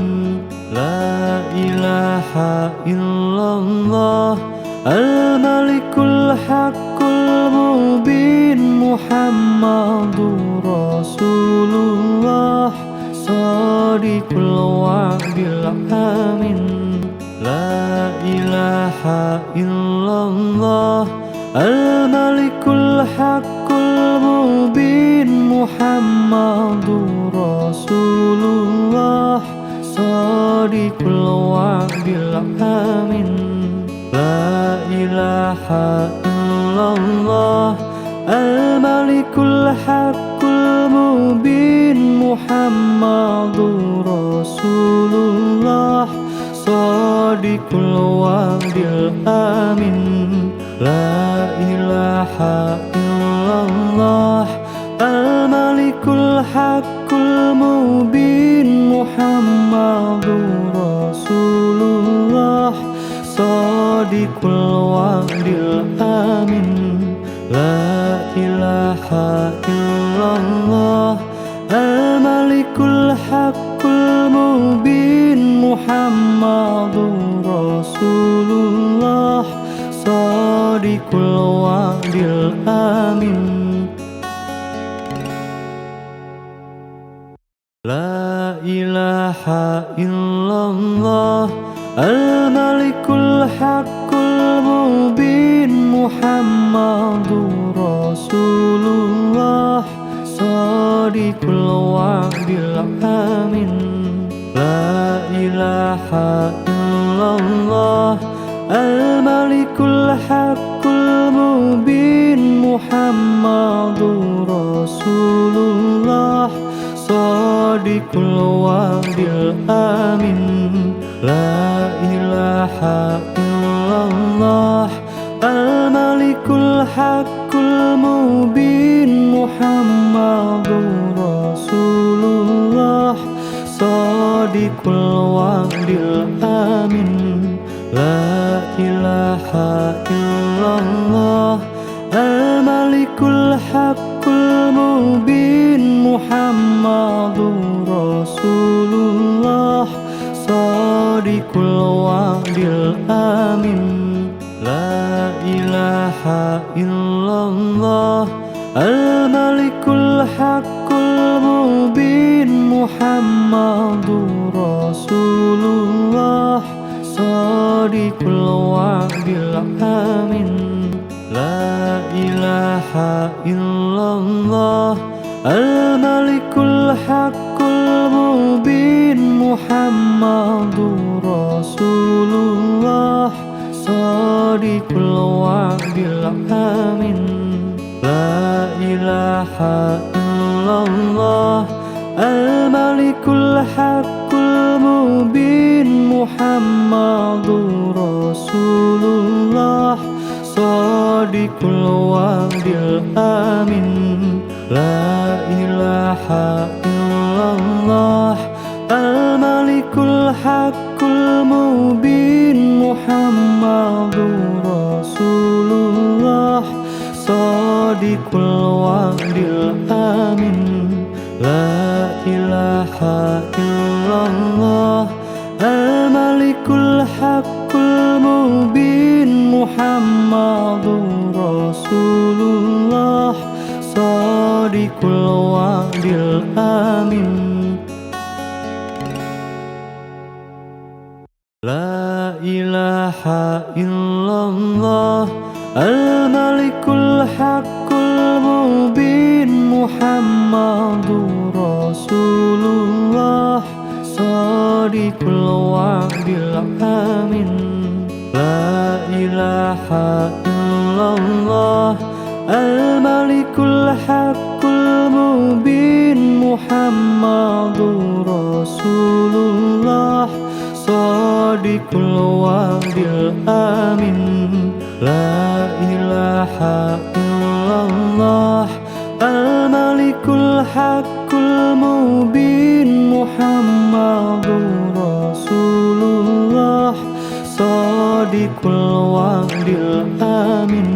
La ilaha illallah al-malikul haqqul mubin Muhammadur Rasulullah Sadiqul wa'dil amin. La ilaha illallah al-malikul haqqul mubin Muhammadur Rasulullah Sadiqul wa'dil amin. La ilaha illallah al-malikul haqqul mubin Muhammadur Rasulullah Sadiqul wa'dil amin. La ilaha illallah al-malikul haqqul mubin Muhammadur Rasulullah Sadiqul wa'dil amin. La ilaha illallah al-malikul haqqul mubin Muhammadur Rasulullah Sadiqul wa'dil amin. La ilaha illallah al-malikul haqqul mubin Muhammadur Rasulullah Sadiqul wa'dil amin. La ilaha illallah al-malikul haqqul mubin Muhammadur Rasulullah Sadiqul wa'dil amin. La ilaha illallah al-malikul haqqul mubin Muhammadur Rasulullah Sadiqul wa'dil amin. La ilaha illallah al-malikul haqqul mubin Muhammadur Rasulullah Sadiqul wa'dil amin. La ilaha illallah al-malikul haqqul mubin Muhammadur Rasulullah Sadiqul wa'dil amin. La ilaha illallah al-malikul haqqul mubin Muhammadur Rasulullah Sadiqul wa'dil amin. La ilaha illallah al-malikul haqqul mubin Muhammadur Rasulullah Sadiqul wa'dil amin. La ilaha illallah al-malikul haqqul mubin Muhammadur Rasulullah Sadiqul wa'dil amin. La ilaha illallah al-malikul haqqul mubin Muhammadur Rasulullah Sadiqul wa'dil amin. La ilaha illallah al-malikul haqqul mubin Muhammadur Rasulullah Sadiqul wa'dil amin. La ilaha illallah al-malikul الحق المبين محمد رسول الله صادق الوعد الآمن لا إله إلا الله الملك الحق المبين محمد رسول الله صادق الوعد الآمن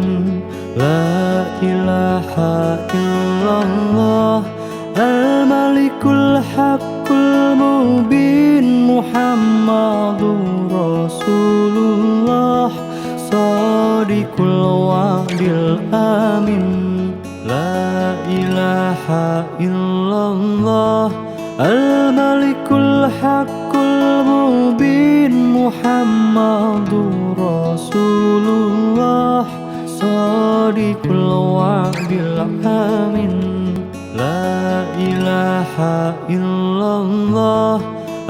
لا إله إلا الله الملك الحق المبين محمد رسول الله صادق الوعد الآمن لا إله إلا الله الملك الحق المبين محمد رسول الله صادق الوعد الآمن لا إله إلا الله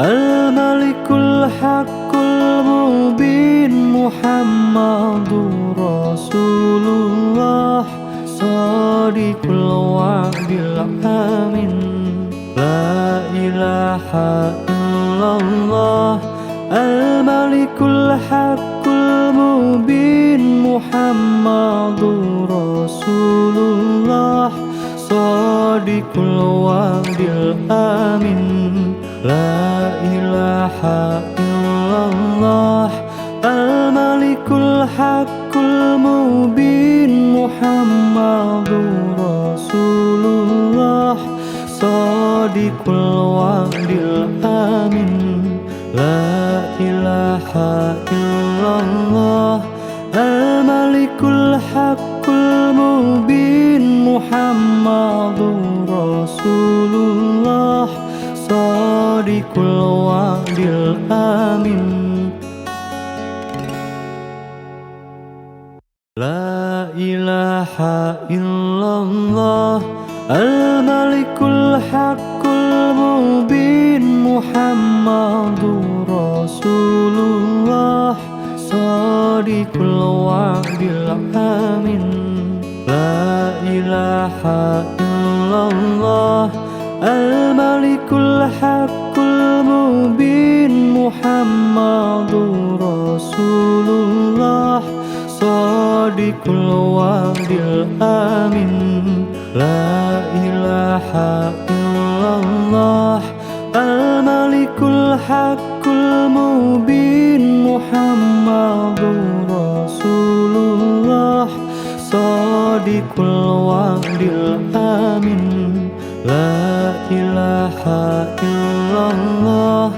الملك الحق المبين محمد رسول الله صادق الوعد الآمن لا إله إلا الله الملك الحق المبين محمد رسول الله صادق الوعد الآمن لا إله إلا الله الملك الحق المبين محمد رسول الله صادق الوعد الآمن لا إله إلا الله الملك الحق المبين محمد رسول الله صادق الوعد الآمن لا إله إلا الله الملك الحق المبين محمد رسول الله صادق الوعد الآمن لا إله إلا الله الملك الحق المبين محمد رسول الله صادق الوعد الآمن لا إله إلا الله الملك الحق المبين محمد رسول الله صادق الوعد الآمن لا إله إلا الله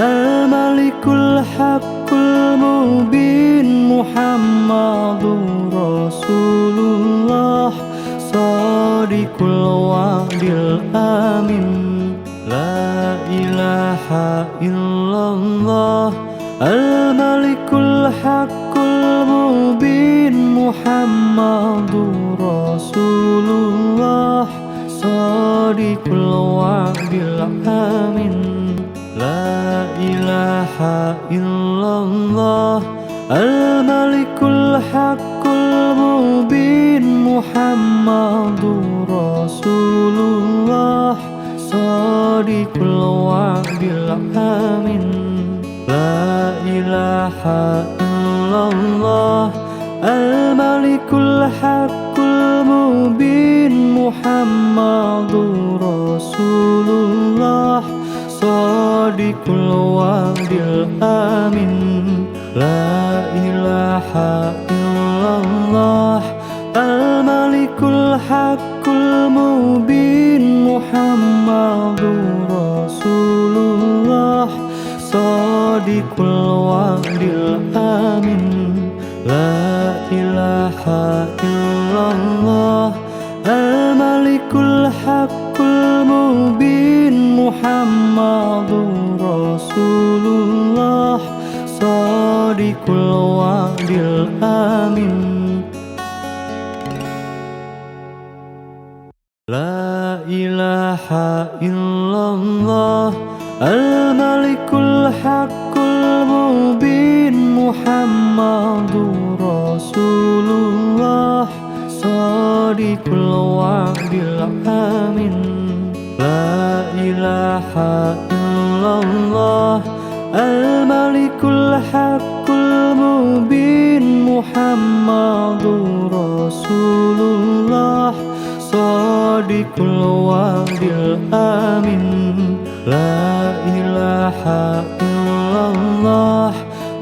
الملك الحق المبين محمد رسول الله صادق الوعد الآمن لا إله إلا الله الملك الحق المبين محمد رسول الله صادق الوعد الآمن لا إله إلا الله الملك الحق المبين محمد رسول الله صادق الوعد الآمن لا إله إلا الله الملك الحق المبين محمد رسول الله صادق الوعد الآمن لا إله إلا الله الملك الحق المبين محمد رسول الله صادق الوعد الآمن لا إله إلا الله الملك الحق المبين محمد رسول الله صادق الوعد الآمن لا إله إلا الله الملك الحق المبين محمد رسول الله صادق Sadiqul wa'dil amin. La ilaha illallah Al-Malikul Haqqul Mubin Muhammadur Rasulullah Sadiqul wa'dil amin. La ilaha illallah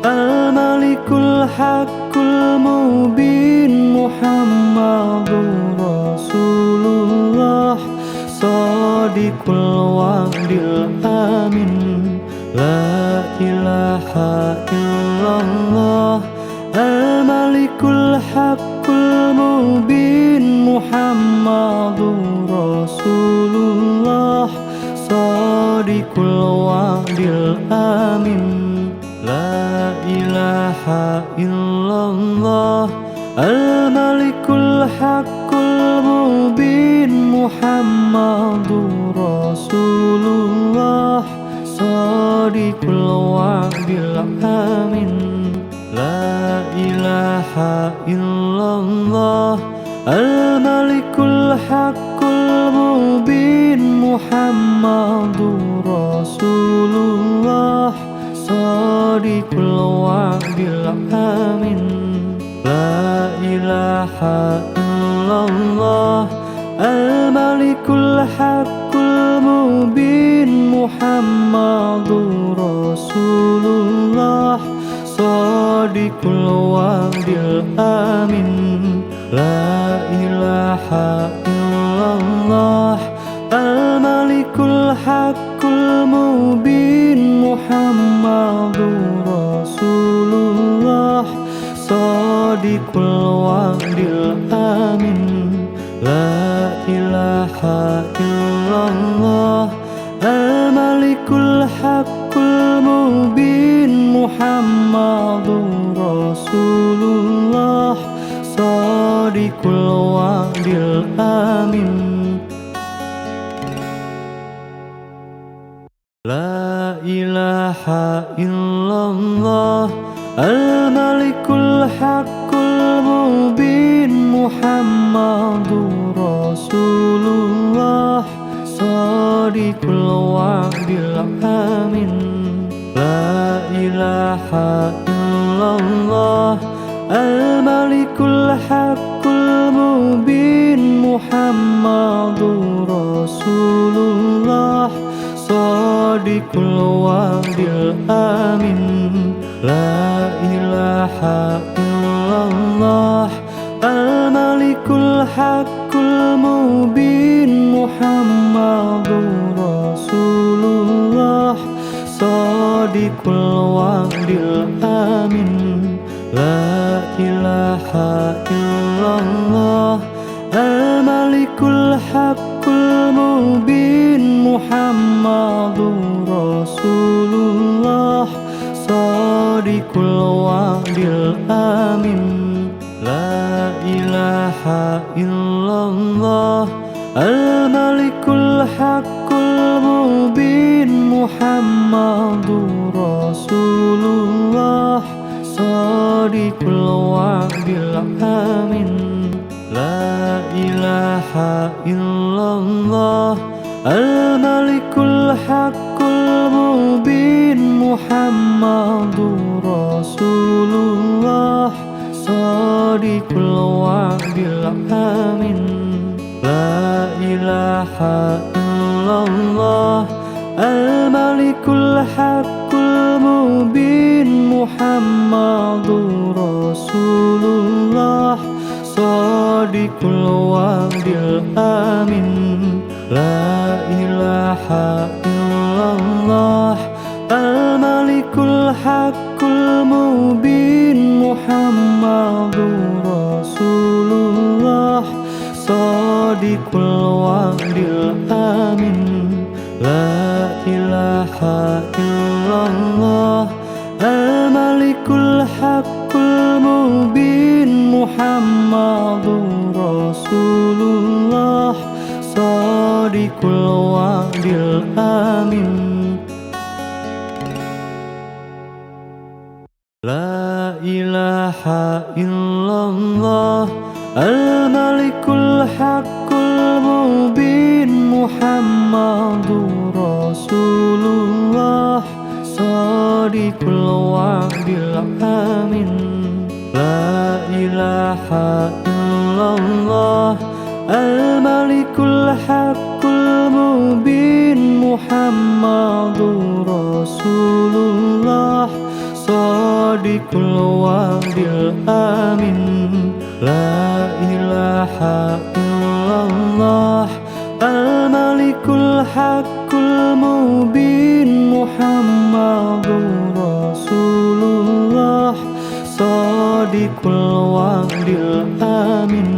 Al-Malikul Haqqul Mubin Muhammadur Rasulullah Sadiqul wa'dil amin. La ilaha illallah Al-Malikul Haqqul Mubin Muhammadur Rasulullah Sadiqul wa'dil amin. La ilaha illallah Al-Malikul Haqqul Mubin Muhammadur Rasulullah Sadiqul wa'dil amin. La ilaha illallah Al-Malikul Haqqul Mubin Muhammadur Rasulullah Sadiqul wa'dil amin. La ilaha illallah Al-Malikul Haqqul Mubin Muhammadur Rasulullah Sadiqul wa'dil amin. La ilaha illallah Al-Malikul Haqqul Mubin Muhammadur Rasulullah Sadiqul wa'dil amin. La ilaha illallah Al-Malikul Haqqul Mubin Muhammadur Rasulullah Sadiqul wa'dil amin. La ilaha illallah Al-Malikul Haqqul Mubin Muhammadur Rasulullah Sadiqul wa'dil amin. La ilaha illallah Al-Malikul Haqqul Mubin Muhammadur Rasulullah Sadiqul wa'dil amin. La ilaha illallah Al-Malikul Haqqul Mubin Muhammadur Rasulullah Sadiqul wa'dil amin. La ilaha illallah Al-Malikul Haqqul Mubin Muhammadur Rasulullah Sadiqul wa'dil amin. La ilaha illallah Al-Malikul Haqqul Mubin Muhammadur Rasulullah Sadiqul wa'dil amin. La ilaha illallah Al-Malikul Haqqul Mubin Muhammadur Rasulullah Sadiqul wa'dil amin. La ilaha illallah Al-Malikul Haqqul Mubin Muhammadur Rasulullah Sadiqul wa'dil amin. La ilaha illallah Al-Malikul Haqqul Mubin Muhammadur Rasulullah Sadiqul wa'dil amin. La ilaha illallah Al-Malikul Haqqul Mubin Muhammadur Rasulullah Sadiqul wa'dil amin. La ilaha illallah Al-Malikul Rasulullah Shadiqul wa'dil amin La ilaha illallah Al-Malikul Haqqul Mubin Muhammadur Rasulullah Shadiqul wa'dil amin La ilaha illallah Al-Malikul Haqqul Mubin Muhammadur Rasulullah Shadiqul wa'dil amin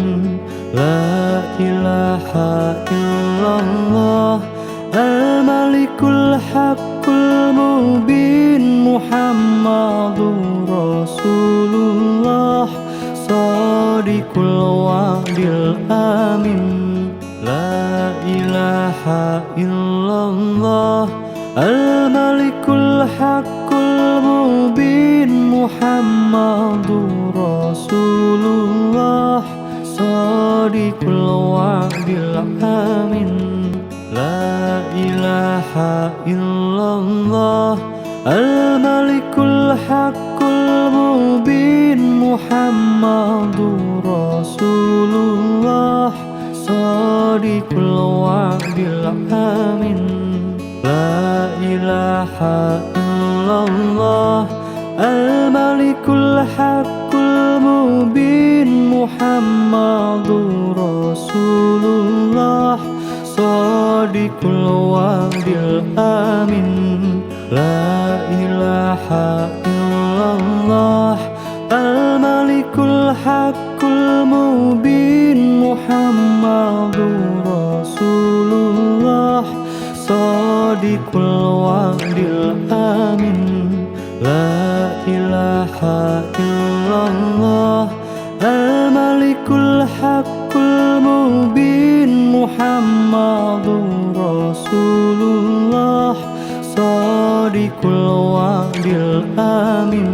La ilaha illallah Al-Malikul Haqqul Mubin Muhammadur Rasulullah Shadiqul wa'dil amin La ilaha illallah Al-Malikul Haqqul Mubin Muhammadur Rasulullah Shadiqul wa'dil amin La ilaha illallah Al-Malikul Haqqul Mubin Muhammadur Rasulullah Shadiqul wa'dil amin La ilaha illallah Al-Malikul Haqqul Mubin Muhammadur Rasulullah Shadiqul wa'dil amin La ilaha illallah Al-Malikul Haqqul Mubin Muhammadur Rasulullah Shadiqul wa'dil amin La ilaha illallah Al-Malikul Haqqul Mubin Muhammadur Rasulullah Shadiqul wa'dil amin